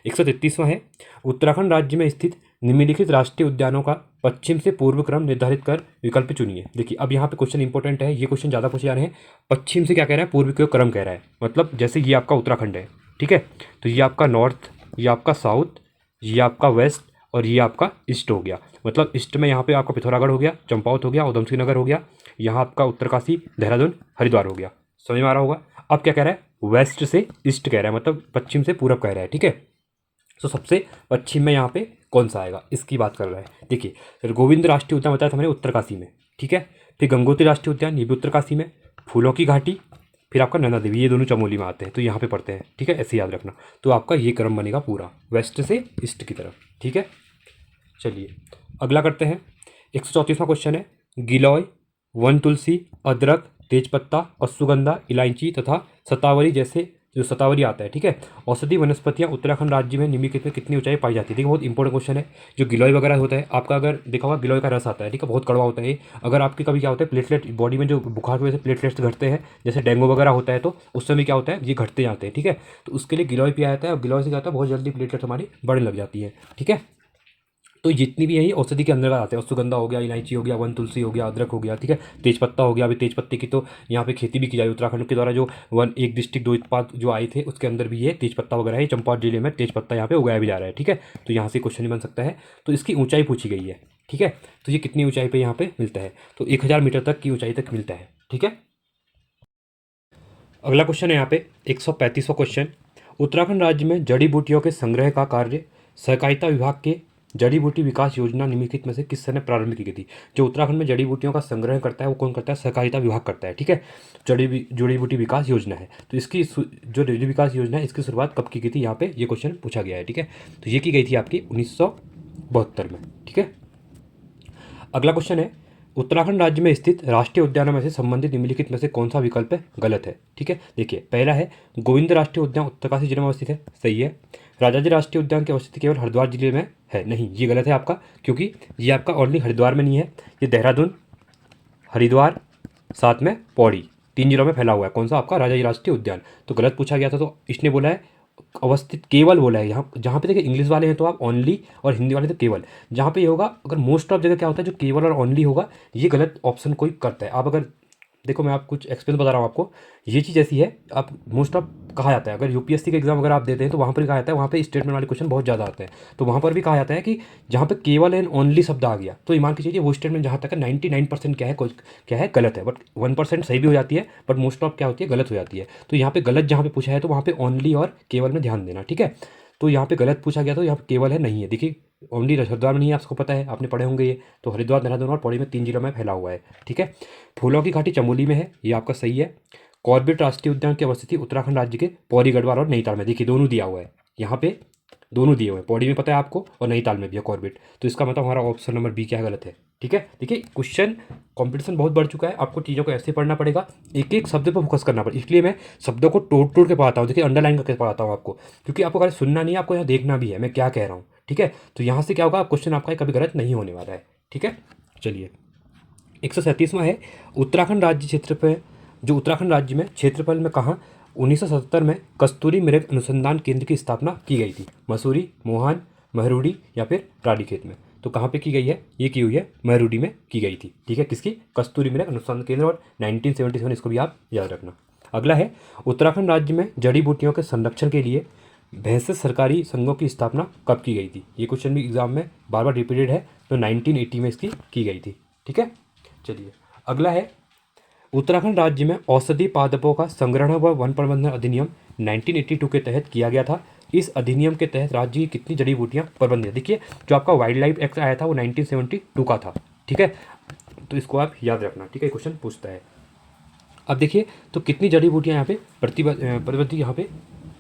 133वां है, उत्तराखंड राज्य में स्थित निम्नलिखित राष्ट्रीय उद्यानों का पश्चिम से पूर्व क्रम निर्धारित कर विकल्प चुनिए। देखिए अब यहाँ पे क्वेश्चन इंपॉर्टेंट है, ये क्वेश्चन ज़्यादा पूछे जा रहे हैं। पश्चिम से क्या कह रहा है, पूर्व के क्रम कह रहा है, मतलब जैसे ये आपका उत्तराखंड है, ठीक है, तो ये आपका नॉर्थ, ये आपका साउथ, ये आपका वेस्ट और ये आपका ईस्ट हो गया। मतलब ईस्ट में यहाँ पे आपका पिथौरागढ़ हो गया, चंपावत हो गया, उधमसिंह नगर हो गया, यहाँ आपका उत्तरकाशी, देहरादून, हरिद्वार हो गया। समझ में आ रहा होगा। अब क्या कह रहा है, वेस्ट से ईस्ट कह रहा है, मतलब पश्चिम से पूरब कह रहा है, ठीक है। तो सबसे पश्चिम में यहाँ पे कौन सा आएगा, इसकी बात कर रहा है। देखिए फिर गोविंद राष्ट्रीय उद्यान बताया था मैंने, उत्तरकाशी में, ठीक है। फिर गंगोत्री राष्ट्रीय उद्यान, ये भी उत्तरकाशी में। फूलों की घाटी, फिर आपका नैना देवी, ये दोनों चमोली में आते हैं, तो यहाँ पे पढ़ते हैं, ठीक है, ऐसे याद रखना। तो आपका ये क्रम बनेगा पूरा वेस्ट से ईस्ट की तरफ, ठीक है। चलिए अगला करते हैं। 134वां क्वेश्चन है, गिलोय, वन तुलसी, अदरक, तेजपत्ता, अश्वगंधा, इलायची तथा शतावरी जैसे जो शतावरी आता है, ठीक है, औषधि वनस्पतियाँ उत्तराखंड राज्य में निम्नलिखित में कितनी ऊंचाई पाई जाती है। देखिए बहुत इंपॉर्टेंट क्वेश्चन है। जो गिलोय वगैरह होता है आपका, अगर देखा होगा गिलोय का रस आता है, ठीक है, बहुत कड़वा होता है। अगर आपके कभी क्या होता है, प्लेटलेट बॉडी में जो बुखार की वजह से प्लेटलेट्स घटते हैं, जैसे डेंगू वगैरह होता है, तो उस समय क्या होता है, ये घटते जाते हैं, ठीक है। तो उसके लिए गिलोय पिया जाता है, और गिलोय से क्या होता है, बहुत जल्दी प्लेटलेट्स हमारी बढ़ने लग जाती है, ठीक है। तो जितनी भी यही औषधि के अंदर आते हैं, अश्वगंधा हो गया, इलायची हो गया, वन तुलसी हो गया, अदरक हो गया, ठीक है, तेजपत्ता हो गया। अभी तेजपत्ते की तो यहाँ पे खेती भी की जाए, उत्तराखंड के द्वारा जो वन एक डिस्ट्रिक्ट दो उत्पाद जो आए थे उसके अंदर भी ये तेजपत्ता वगैरह है। चंपावत जिले में तेजपत्ता यहाँ पे उगाया भी जा रहा है, ठीक है। तो यहाँ से क्वेश्चन बन सकता है। तो इसकी ऊंचाई पूछी गई है, ठीक है। तो ये कितनी ऊंचाई पर यहाँ पे मिलता है, तो 1000 मीटर तक की ऊंचाई तक मिलता है, ठीक है। अगला क्वेश्चन है यहाँ पे 135वां क्वेश्चन, उत्तराखंड राज्य में जड़ी बूटियों के संग्रह का कार्य सहकारिता विभाग के जड़ी बूटी विकास योजना निम्नलिखित में से किस समय प्रारंभ की गई थी। जो उत्तराखंड में जड़ी बूटियों का संग्रह करता है वो कौन करता है, सहकारिता विभाग करता है, ठीक है। जड़ी बूटी विकास योजना है, तो इसकी जो जड़ी विकास योजना है इसकी शुरुआत कब की गई थी, यहाँ पे ये क्वेश्चन पूछा गया है, ठीक है। तो ये की गई थी आपकी 1972 में, ठीक है। अगला क्वेश्चन है, उत्तराखंड राज्य में स्थित राष्ट्रीय उद्यानों में से संबंधित निम्नलिखित में से कौन सा विकल्प गलत है, ठीक है। देखिए पहला है, गोविंद राष्ट्रीय उद्यान उत्तरकाशी जिले में अवस्थित है, सही है। राजाजी राष्ट्रीय उद्यान की अवस्थिति केवल हरिद्वार जिले में है, नहीं, ये गलत है आपका, क्योंकि ये आपका ओनली हरिद्वार में नहीं है, ये देहरादून, हरिद्वार, साथ में पौड़ी, 3 जिलों में फैला हुआ है। कौन सा आपका, राजाजी राष्ट्रीय उद्यान। तो गलत पूछा गया था, तो इसने बोला है अवस्थित केवल बोला है। यहाँ जहाँ पे देखिए इंग्लिश वाले हैं तो आप ओनली, और हिंदी वाले तो केवल। जहाँ पे ये होगा, अगर मोस्ट ऑफ जगह क्या होता है जो केवल और ओनली होगा, ये गलत ऑप्शन कोई करता है। आप अगर देखो मैं आपको कुछ एक्सपीरियंस बता रहा हूँ आपको। ये चीज़ ऐसी है, आप मोस्ट ऑफ कहा जाता है, अगर यूपीएससी का एग्जाम अगर आप देते हैं तो वहाँ पर भी कहा जाता है, वहाँ पे स्टेटमेंट वाले क्वेश्चन बहुत ज़्यादा आते हैं, तो वहाँ पर भी कहा जाता है कि जहाँ पे केवल एंड ओनली शब्द आ गया तो ईमान की चीज़िए वो स्टेटमेंट जहाँ तक है 99% क्या है गलत है, बट 1% सही भी हो जाती है, बट मोस्ट ऑफ क्या होती है गलत हो जाती है। तो यहाँ पे गलत जहाँ पे पूछा है तो वहाँ पे ओनली और केवल में ध्यान देना, ठीक है। तो यहाँ पे गलत पूछा गया तो यहाँ पे केवल है नहीं है, देखिए ओनली हरिद्वार में नहीं है, आपको पता है, आपने पढ़े होंगे ये, तो हरिद्वार देहरादून और पौड़ी में 3 जिलों में फैला हुआ है, ठीक है। फूलों की घाटी चमोली में है, ये आपका सही है। कॉर्बेट राष्ट्रीय उद्यान की अवस्थिति उत्तराखंड राज्य के पौड़ी गढ़वाल और नैनीताल में, देखिए दोनों दिया हुआ है यहाँ पे, दोनों दिए हुए हैं, पौड़ी में पता है आपको और नैनीताल में भी है कॉर्बेट, तो इसका मतलब हमारा ऑप्शन नंबर बी क्या है, गलत है, ठीक है। देखिए क्वेश्चन कंपटीशन बहुत बढ़ चुका है, आपको चीज़ों को ऐसे पढ़ना पड़ेगा, एक एक शब्द पर फोकस करना पड़ेगा, इसलिए मैं शब्दों को तोड़ तोड़ के पढ़ाता हूँ, देखिए अंडरलाइन करके पढ़ाता हूँ आपको, क्योंकि आपको खाली सुनना नहीं है, आपको यहाँ देखना भी है मैं क्या कह रहा हूँ, ठीक है। तो यहाँ से क्या होगा, क्वेश्चन आपका कभी गलत नहीं होने वाला है, ठीक है। चलिए 137वां है, उत्तराखंड राज्य क्षेत्र पे, जो उत्तराखंड राज्य में क्षेत्रफल में कहाँ 1977 में कस्तूरी मृग अनुसंधान केंद्र की स्थापना की गई थी, मसूरी, मोहान, महरूडी या फिर रानीखेत में, तो कहाँ पे की गई है, ये की हुई है महरूडी में की गई थी, ठीक है, किसकी, कस्तूरी मृग अनुसंधान केंद्र, और 1977, इसको भी आप याद रखना। अगला है, उत्तराखंड राज्य में जड़ी बूटियों के संरक्षण के लिए भैंसेस सरकारी संघों की स्थापना कब की गई थी, ये क्वेश्चन भी एग्जाम में बार बार रिपीटेड है, तो 1980 में इसकी की गई थी, ठीक है। चलिए अगला है, उत्तराखंड राज्य में औषधि पादपों का संग्रहण व वन प्रबंधन अधिनियम 1982 के तहत किया गया था। इस अधिनियम के तहत राज्य की कितनी जड़ी बूटियां प्रबंधित, देखिए जो आपका वाइल्ड लाइफ एक्ट आया था वो 1972 का था, ठीक है, तो इसको आप याद रखना, ठीक है, क्वेश्चन पूछता है। अब देखिए तो कितनी जड़ी बूटियां यहाँ पे प्रतिबद्ध यहाँ पे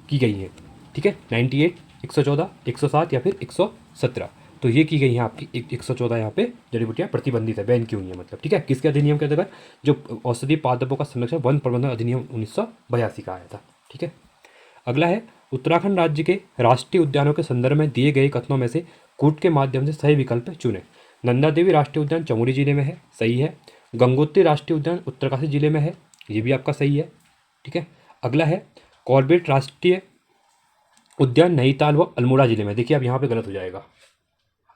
की गई हैं, ठीक है, 98, 114, 107 या फिर 117, तो ये की गई है आपकी 114 यहाँ पे जड़ी बूटियाँ प्रतिबंधित है, बैन की हुई है मतलब, ठीक है, किसके अधिनियम के अंतर्गत, जो औषधि पादपों का संरक्षण वन प्रबंधन अधिनियम 1982 का आया था, ठीक है। अगला है, उत्तराखंड राज्य के राष्ट्रीय उद्यानों के संदर्भ में दिए गए कथनों में से कूट के माध्यम से सही विकल्प चुने। नंदा देवी राष्ट्रीय उद्यान चमोली जिले में है, सही है। गंगोत्री राष्ट्रीय उद्यान उत्तरकाशी जिले में है, ये भी आपका सही है, ठीक है। अगला है, कॉर्बेट राष्ट्रीय उद्यान नैनीताल व अल्मोड़ा जिले में, देखिए अब यहाँ पे गलत हो जाएगा,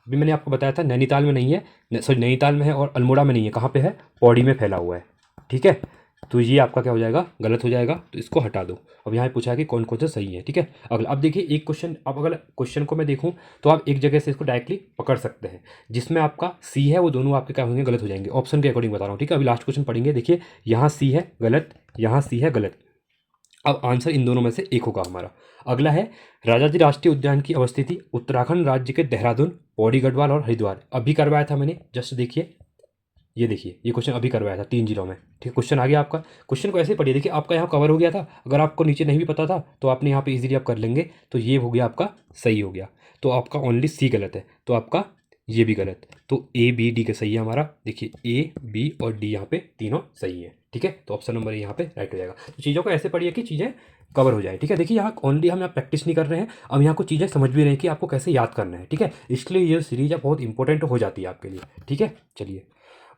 अभी मैंने आपको बताया था नैनीताल में नहीं है, सॉरी नैनीताल में है और अल्मोड़ा में नहीं है, कहाँ पे है, पौड़ी में फैला हुआ है, ठीक है, तो ये आपका क्या हो जाएगा, गलत हो जाएगा, तो इसको हटा दो। अब यहाँ पूछा है कि कौन कौन सा सही है, ठीक है। अगला, अब देखिए एक क्वेश्चन, अब अगर क्वेश्चन को मैं देखूँ तो आप एक जगह से इसको डायरेक्टली पकड़ सकते हैं, जिसमें आपका सी है वो दोनों आपके क्या होंगे, गलत हो जाएंगे, ऑप्शन के अकॉर्डिंग बता रहा हूँ, ठीक है। अभी लास्ट क्वेश्चन पढ़ेंगे, देखिए यहाँ सी है गलत, यहाँ सी है गलत, अब आंसर इन दोनों में से एक होगा हमारा। अगला है, राजाजी राष्ट्रीय उद्यान की अवस्थिति उत्तराखंड राज्य के देहरादून, पौड़ी गढ़वाल और हरिद्वार, अभी करवाया था मैंने, जस्ट देखिए, ये देखिए ये क्वेश्चन अभी करवाया था 3 जिलों में, ठीक है। क्वेश्चन आ गया आपका, क्वेश्चन को ऐसे पढ़िए, देखिए आपका यहाँ कवर हो गया था, अगर आपको नीचे नहीं भी पता था तो आपने यहाँ पे इजीली आप कर लेंगे, तो ये हो गया आपका सही हो गया, तो आपका ओनली सी गलत है, तो आपका ये भी गलत, तो ए बी डी का सही है हमारा, देखिए ए बी और डी यहाँ पे तीनों सही है, ठीक है, तो ऑप्शन नंबर यहाँ पे राइट हो जाएगा। तो चीज़ों को ऐसे पढ़िए कि चीज़ें कवर हो जाए, ठीक है। देखिए यहाँ ओनली हम यहाँ प्रैक्टिस नहीं कर रहे हैं, अब यहाँ कुछ चीज़ें समझ भी रहे हैं कि आपको कैसे याद करना है, ठीक है, इसलिए ये सीरीज बहुत इंपॉर्टेंट हो जाती है आपके लिए, ठीक है। चलिए,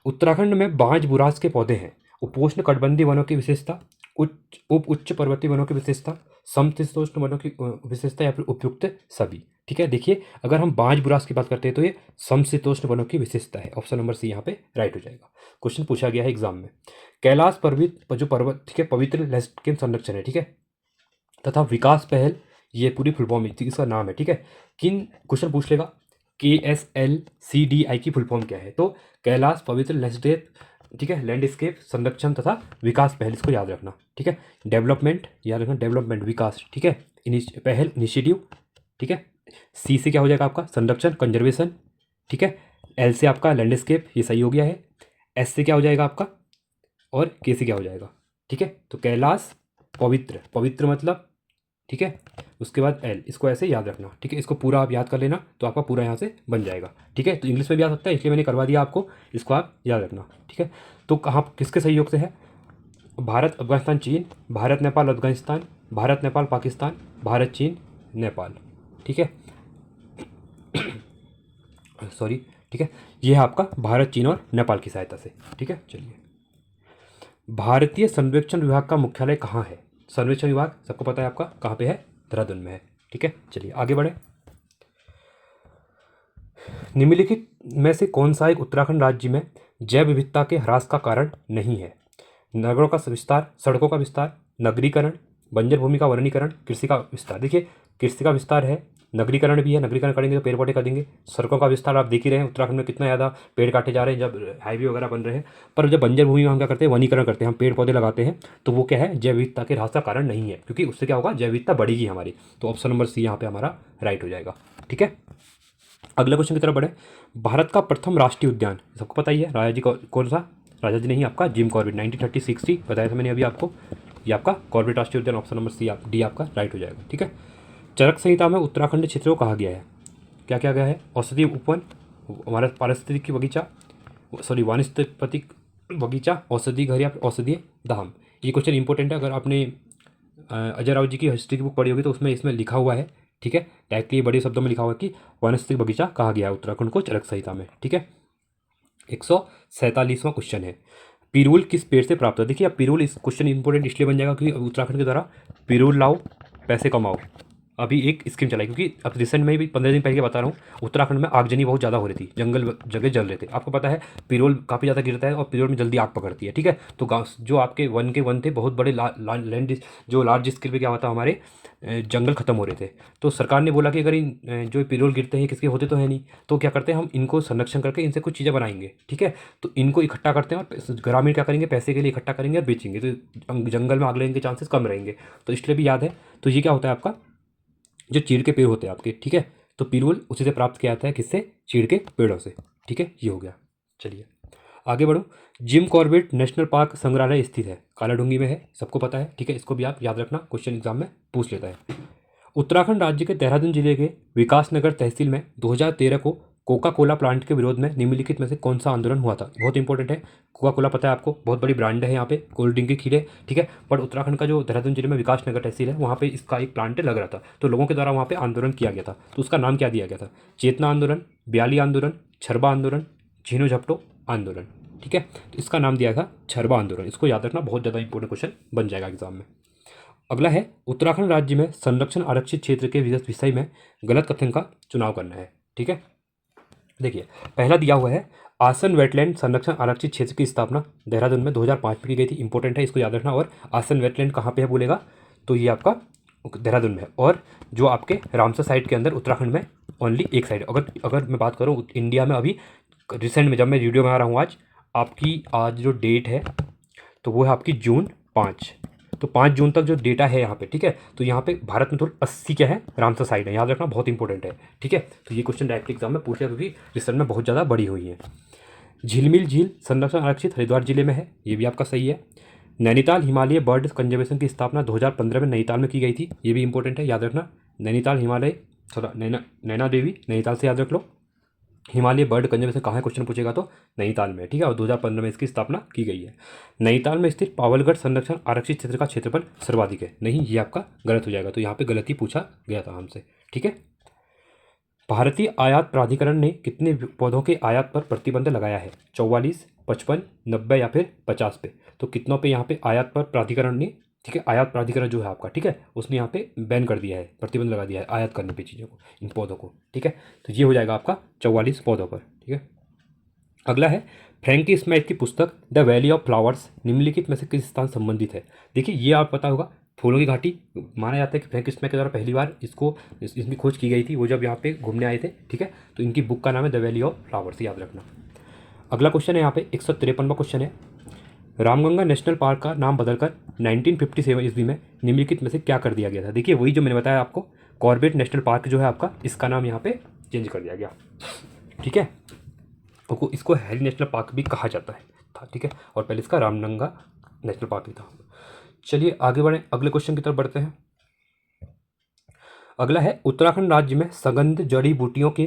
उत्तराखंड में बांज बुरास के पौधे हैं, उपोष्ण कटिबंधीय वनों की विशेषता, उच्च पर्वतीय वनों की विशेषता, समशीतोष्ण वनों की विशेषता या फिर उपयुक्त सभी, ठीक है। देखिए अगर हम बांज बुरास की बात करते हैं तो ये समशीतोष्ण वनों की विशेषता है, ऑप्शन नंबर सी यहाँ पे राइट हो जाएगा। क्वेश्चन पूछा गया है एग्जाम में, कैलाश पर्वत जो पर्वत, ठीक है, पवित्र लैंडस्केप संरक्षण है, ठीक है, तथा विकास पहल, ये पूरी फुल फॉर्म इसका नाम है, ठीक है। किन क्वेश्चन पूछ लेगा, KSLCDI की फुल फॉर्म क्या है, तो कैलाश पवित्र लैंडस्केप, ठीक है, लैंडस्केप संरक्षण तथा विकास पहल, इसको याद रखना, ठीक है। डेवलपमेंट याद रखना, डेवलपमेंट विकास, ठीक है, पहल इनिशिएटिव, ठीक है। सी से क्या हो जाएगा आपका संरक्षण कंजर्वेशन, ठीक है। एल से आपका लैंडस्केप, ये सही हो गया है। एस से क्या हो जाएगा आपका, और के से क्या हो जाएगा, ठीक है। तो कैलाश पवित्र, पवित्र मतलब, ठीक है, उसके बाद एल, इसको ऐसे याद रखना, ठीक है, इसको पूरा आप याद कर लेना तो आपका पूरा यहाँ से बन जाएगा, ठीक है। तो इंग्लिश में भी आ सकता है, इसलिए मैंने करवा दिया आपको, इसको आप याद रखना, ठीक है। तो कहाँ किसके सहयोग से है, भारत अफगानिस्तान चीन, भारत नेपाल अफगानिस्तान, भारत नेपाल पाकिस्तान, भारत चीन नेपाल, ठीक है, सॉरी, ठीक है, ये है आपका भारत चीन और नेपाल की सहायता से, ठीक है। चलिए, भारतीय सर्वेक्षण विभाग का मुख्यालय कहाँ है, सर्वेक्षण विभाग सबको पता है आपका कहाँ पे है, देहरादून में है, ठीक है। चलिए आगे बढ़े, निम्नलिखित में से कौन सा एक उत्तराखंड राज्य में जैव विविधता के ह्रास का कारण नहीं है, नगरों का विस्तार, सड़कों का विस्तार, नगरीकरण, बंजर भूमि का वनीकरण, कृषि का विस्तार। देखिए कृषि का विस्तार है, नगरीकरण भी है, नगरीकरण करेंगे तो पेड़ पौधे कर देंगे। सड़कों का विस्तार आप देख ही रहे हैं उत्तराखंड में कितना ज़्यादा पेड़ काटे जा रहे हैं जब हाईवे वगैरह बन रहे हैं। पर जब बंजर भूमि में हम क्या करते हैं, वनीकरण करते हैं, हम पेड़ पौधे लगाते हैं, तो वो क्या है, जैव विविधता के ह्रास का कारण नहीं है, क्योंकि उससे क्या होगा, जैव विविधता बढ़ेगी हमारी। तो ऑप्शन नंबर सी यहाँ पे हमारा राइट हो जाएगा। ठीक है, अगले क्वेश्चन की तरफ बढ़े। भारत का प्रथम राष्ट्रीय उद्यान सबको पता ही है, राजा जी कौन सा, राजा जी नहीं, आपका जिम कॉर्बेट, 1936 ही बताया था मैंने अभी आपको। ये आपका कॉर्बेट राष्ट्रीय उद्यान, ऑप्शन नंबर सी डी आपका राइट हो जाएगा। ठीक है, चरक संहिता में उत्तराखंड क्षेत्र को कहा गया है, क्या क्या गया है, औषधीय उपवन, पारिस्थितिकी बगीचा, सॉरी वानस्पतिक बगीचा, औषधि घर या औषधीय धाम। ये क्वेश्चन इंपॉर्टेंट है, अगर आपने अजय राव जी की हिस्ट्री की बुक पढ़ी होगी तो उसमें इसमें लिखा हुआ है। ठीक है, डायरेक्टली बड़े शब्दों में लिखा हुआ है कि वानस्पतिक बगीचा कहा गया है उत्तराखंड को चरक संहिता में। ठीक है, 147वां क्वेश्चन है, पिरूल किस पेड़ से प्राप्त है। देखिए अब पिरूल, इस क्वेश्चन इंपॉर्टेंट इसलिए बन जाएगा क्योंकि उत्तराखंड के द्वारा पिरूल लाओ पैसे कमाओ अभी एक स्कीम चलाई, क्योंकि अब रिसेंट में भी 15 दिन पहले की बता रहा हूँ, उत्तराखंड में आगजनी बहुत ज़्यादा हो रही थी, जंगल जगह जल रहे थे। आपको पता है पिरोल काफ़ी ज़्यादा गिरता है और पिरोल में जल्दी आग पकड़ती है। ठीक है, तो गाँव जो आपके वन के वन थे, बहुत बड़े लैंड जो लार्ज स्केल पे क्या होता हमारे जंगल खत्म हो रहे थे। तो सरकार ने बोला कि अगर इन जो पिरोल गिरते हैं किसके होते तो है नहीं, तो क्या करते हैं हम इनको संरक्षण करके इनसे कुछ चीज़ें बनाएंगे। ठीक है, तो इनको इकट्ठा करते हैं और ग्रामीण क्या करेंगे, पैसे के लिए इकट्ठा करेंगे और बेचेंगे, तो जंगल में आग लगने के चांसेस कम रहेंगे। तो इसलिए भी याद है। तो ये क्या होता है आपका, जो चीड़ के पेड़ होते हैं आपके। ठीक है, तो पिरूल उसी से प्राप्त किया जाता है, किससे, चीड़ के पेड़ों से। ठीक है, ये हो गया। चलिए आगे बढ़ो। जिम कॉर्बेट नेशनल पार्क संग्रहालय स्थित है, कालाडूंगी में है, सबको पता है। ठीक है, इसको भी आप याद रखना, क्वेश्चन एग्जाम में पूछ लेता है। उत्तराखंड राज्य के देहरादून जिले के विकासनगर तहसील में 2013 को कोका कोला प्लांट के विरोध में निम्नलिखित में से कौन सा आंदोलन हुआ था। बहुत इंपॉर्टेंट है, कोका कोला पता है आपको, बहुत बड़ी ब्रांड है यहाँ पे, कोल्ड ड्रिंक की खीर। ठीक है, पर उत्तराखंड का जो देहरादून जिले में विकासनगर तहसील है वहाँ पे इसका एक प्लांट लग रहा था, तो लोगों के द्वारा वहाँ पे आंदोलन किया गया था। तो उसका नाम क्या दिया गया था, चेतना आंदोलन, ब्याली आंदोलन, छरबा आंदोलन, झीनो झपटो आंदोलन। ठीक है, तो इसका नाम दिया था छरबा आंदोलन। इसको याद रखना, बहुत ज़्यादा इंपॉर्टेंट क्वेश्चन बन जाएगा एग्जाम में। अगला है, उत्तराखंड राज्य में संरक्षण आरक्षित क्षेत्र के विषय में गलत कथन का चुनाव करना है। ठीक है, देखिए पहला दिया हुआ है, आसन वेटलैंड संरक्षण आरक्षित क्षेत्र की स्थापना देहरादून में 2005 में की गई थी। इंपॉर्टेंट है, इसको याद रखना। और आसन वेटलैंड कहाँ पे है बोलेगा, तो ये आपका देहरादून में है। और जो आपके रामसर साइड के अंदर उत्तराखंड में ओनली एक साइड, अगर मैं बात करूँ इंडिया में, अभी रिसेंट में जब मैं वीडियो बना रहा हूँ आज जो डेट है तो वो है आपकी जून 5। तो 5 जून तक जो डेटा है यहाँ पे। ठीक है, तो यहाँ पे भारत में टोटल 80 क्या है, रामसर साइड है, याद रखना, बहुत इंपॉर्टेंट है। ठीक है, तो ये क्वेश्चन डायरेक्ट एग्जाम में पूछा क्योंकि रिसर्च में बहुत ज़्यादा बड़ी हुई है। झिलमिल झील संरक्षण आरक्षित हरिद्वार जिले में है, ये भी आपका सही है। नैनीताल हिमालय बर्ड कंजर्वेशन की स्थापना 2015 में नैनीताल में की गई थी, ये भी इंपॉर्टेंट है, याद रखना। नैनीताल हिमालय, थोड़ा नैना देवी नैनीताल से याद रख लो। हिमालय बर्ड कंजर्वेशन कहाँ है क्वेश्चन पूछेगा तो नैनीताल में। ठीक है, और 2015 में इसकी स्थापना की गई है। नैनीताल में स्थित पावलगढ़ संरक्षण आरक्षित क्षेत्र का क्षेत्रफल सर्वाधिक है, नहीं, ये आपका गलत हो जाएगा, तो यहाँ पे गलत ही पूछा गया था हमसे। ठीक है, भारतीय आयात प्राधिकरण ने कितने पौधों के आयात पर प्रतिबंध लगाया है, 44, 55, 90 या फिर 50 पे। तो कितनों पे यहाँ पे आयात पर प्राधिकरण ने, ठीक है, आयात प्राधिकरण जो है आपका, ठीक है, उसने यहाँ पे बैन कर दिया है, प्रतिबंध लगा दिया है आयात करने पे चीज़ों को, इन पौधों को। ठीक है, तो ये हो जाएगा आपका 44 पौधों पर। ठीक है, अगला है, फ्रैंकी स्मैथ की पुस्तक द वैली ऑफ फ्लावर्स निम्नलिखित में से किस स्थान संबंधित है। देखिए ये आप पता होगा, फूलों की घाटी माना जाता है कि फ्रैंकी स्मैथ के द्वारा पहली बार इसकी खोज की गई थी, वो जब यहाँ पे घूमने आए थे। ठीक है, तो इनकी बुक का नाम है द वैली ऑफ फ्लावर्स, याद रखना। अगला क्वेश्चन है यहाँ पे 153वां क्वेश्चन है, रामगंगा नेशनल पार्क का नाम बदलकर 1957 ईस्वी में निम्नलिखित में से क्या कर दिया गया था। देखिए वही जो मैंने बताया आपको, कॉर्बेट नेशनल पार्क जो है आपका, इसका नाम यहाँ पे चेंज कर दिया गया। ठीक है, तो इसको हैरी नेशनल पार्क भी कहा जाता है था। ठीक है, और पहले इसका रामगंगा नेशनल पार्क ही था। चलिए आगे बढ़ें, अगले क्वेश्चन की तरफ बढ़ते हैं। अगला है, उत्तराखंड राज्य में सगंध जड़ी बूटियों के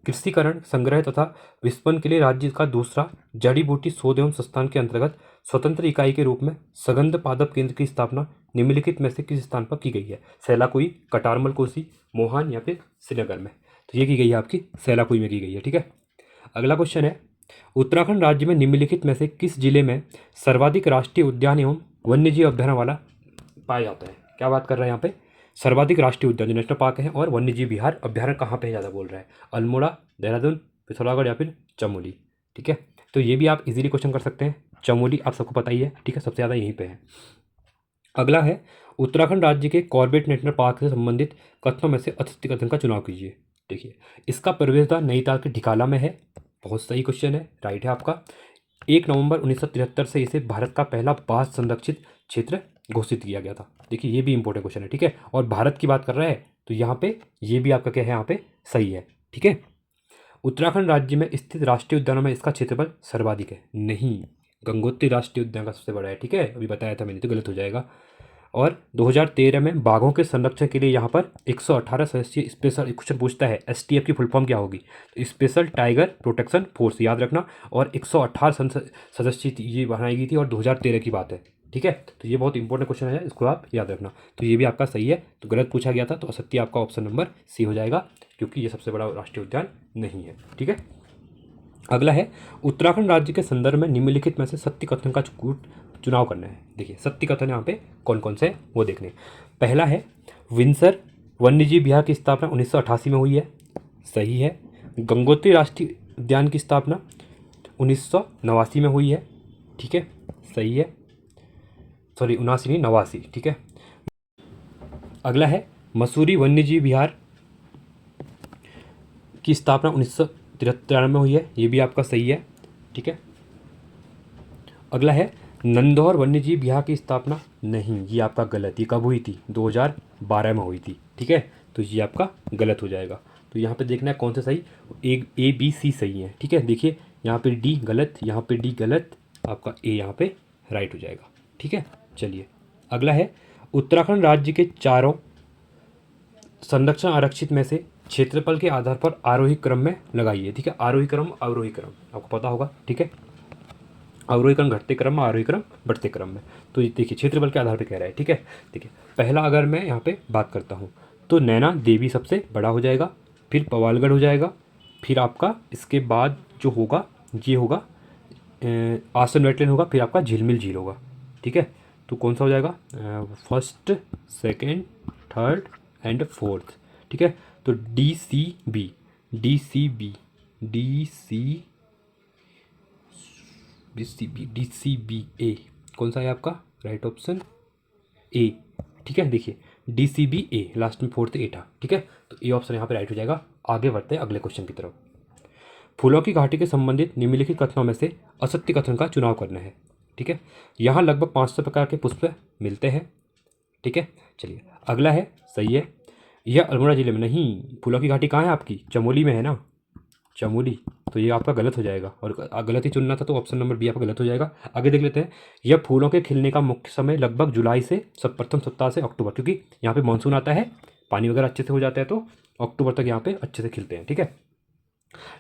कृषिकरण, संग्रह तथा विपणन के लिए राज्य का दूसरा जड़ी बूटी शोध एवं संस्थान के अंतर्गत स्वतंत्र इकाई के रूप में सगंध पादप केंद्र की स्थापना निम्नलिखित में से किस स्थान पर की गई है। सैलाकुई, कटारमल कोसी, मोहान या फिर श्रीनगर में। तो ये की गई है आपकी सैलाकुई में की गई है। ठीक है, अगला क्वेश्चन है, उत्तराखंड राज्य में निम्नलिखित में से किस जिले में सर्वाधिक राष्ट्रीय उद्यान एवं वन्यजीव अभ्यारण्य वाला पाया जाता है। क्या बात कर रहे हैं यहाँ पे, सर्वाधिक राष्ट्रीय उद्यान जो नेशनल पार्क है और वन्यजीव विहार अभ्यारण्य कहाँ पे ज़्यादा बोल रहा है, अल्मोड़ा, देहरादून, पिथौरागढ़ या फिर चमोली। ठीक है, तो ये भी आप इजीली क्वेश्चन कर सकते हैं। चमोली आप सबको पता ही है, ठीक है, सबसे ज़्यादा यहीं पे है। अगला है उत्तराखंड राज्य के कॉर्बेट नेशनल पार्क से संबंधित कथनों में से असत्य कथन का चुनाव कीजिए। देखिए, इसका प्रवेश द्वार नैनीताल के ढिकाला में है। बहुत सही क्वेश्चन है, राइट है आपका। 1 नवंबर 1973 से इसे भारत का पहला बाघ संरक्षित क्षेत्र घोषित किया गया था। देखिए, ये भी इंपॉर्टेंट क्वेश्चन है, ठीक है, और भारत की बात कर रहा है तो यहाँ पे ये भी आपका क्या है, यहाँ पे सही है, ठीक है। उत्तराखंड राज्य में स्थित राष्ट्रीय उद्यानों में इसका क्षेत्रफल सर्वाधिक है। नहीं, गंगोत्री राष्ट्रीय उद्यान का सबसे बड़ा है, ठीक है, अभी बताया था मैंने, तो गलत हो जाएगा। और 2013 में बाघों के संरक्षण के लिए यहाँ पर 118 सदस्यीय स्पेशल क्वेश्चन पूछता है, एसटीएफ की फुल फॉर्म क्या होगी, तो स्पेशल टाइगर प्रोटेक्शन फोर्स, याद रखना। और 118 सदस्य ये बनाई गई थी और 2013 की बात है, ठीक है। तो ये बहुत इंपॉर्टेंट क्वेश्चन है, इसको आप याद रखना। तो ये भी आपका सही है, तो गलत पूछा गया था, तो असत्य आपका ऑप्शन नंबर सी हो जाएगा, क्योंकि ये सबसे बड़ा राष्ट्रीय उद्यान नहीं है, ठीक है। अगला है उत्तराखंड राज्य के संदर्भ में निम्नलिखित में से सत्य कथन का चुनाव करना है। देखिए, सत्य कथन यहाँ पे कौन कौन से हैं वो देखने। पहला है विंसर वन्यजीव विहार की स्थापना 1988 में हुई है, सही है। गंगोत्री राष्ट्रीय उद्यान की स्थापना 1989 में हुई है, ठीक है, सही है। सॉरी, 79 नहीं, 89, ठीक है। अगला है मसूरी वन्यजीव विहार की स्थापना 1993 में हुई है, ये भी आपका सही है, ठीक है। अगला है नंदौर वन्यजीव विहार की स्थापना, नहीं, ये आपका गलत, ये कब हुई थी, 2012 में हुई थी, ठीक है, तो ये आपका गलत हो जाएगा। तो यहाँ पे देखना है कौन सा सही, ए बी सी सही है, ठीक है। देखिए, यहाँ पे डी गलत, यहाँ पे डी गलत, आपका ए यहाँ पे राइट हो जाएगा, ठीक है। चलिए, अगला है उत्तराखंड राज्य के चारों संरक्षण आरक्षित में से क्षेत्रफल के आधार पर आरोही क्रम में लगाइए, ठीक है। आरोही क्रम, अवरोही क्रम आपको पता होगा, ठीक है। अवरोही क्रम घटते क्रम में, आरोही क्रम बढ़ते क्रम में। तो ये देखिए, क्षेत्रफल के आधार पर कह रहा है, ठीक है। देखिए, पहला अगर मैं यहाँ पे बात करता हूँ तो नैना देवी सबसे बड़ा हो जाएगा, फिर पवालगढ़ हो जाएगा, फिर आपका इसके बाद जो होगा ये होगा आसन वेटलैंड होगा, फिर आपका झिलमिल झील होगा, ठीक है। तो कौन सा हो जाएगा, first, second, third and fourth, ठीक है। तो D C B, D C B, D C D C B, D C B A, कौन सा है आपका राइट ऑप्शन, ए, ठीक है। देखिए, डी सी बी ए, लास्ट में फोर्थ ए था, ठीक है। तो ए ऑप्शन यहाँ पे राइट हो जाएगा। आगे बढ़ते हैं अगले क्वेश्चन की तरफ। फूलों की घाटी के संबंधित निम्नलिखित कथनों में से असत्य कथन का चुनाव करना है, ठीक है। यहाँ लगभग 500 प्रकार के पुष्प मिलते हैं, ठीक है। चलिए, अगला है, सही है, यह अल्मोड़ा जिले में, नहीं, फूलों की घाटी कहाँ है आपकी, चमोली में है ना, चमोली, तो ये आपका गलत हो जाएगा, और गलत ही चुनना था, तो ऑप्शन नंबर बी आपका गलत हो जाएगा। आगे देख लेते हैं। यह फूलों के खिलने का मुख्य समय लगभग जुलाई से प्रथम सप्ताह से अक्टूबर, क्योंकि यहाँ पे मानसून आता है, पानी वगैरह अच्छे से हो जाता है, तो अक्टूबर तक यहाँ पे अच्छे से खिलते हैं, ठीक है।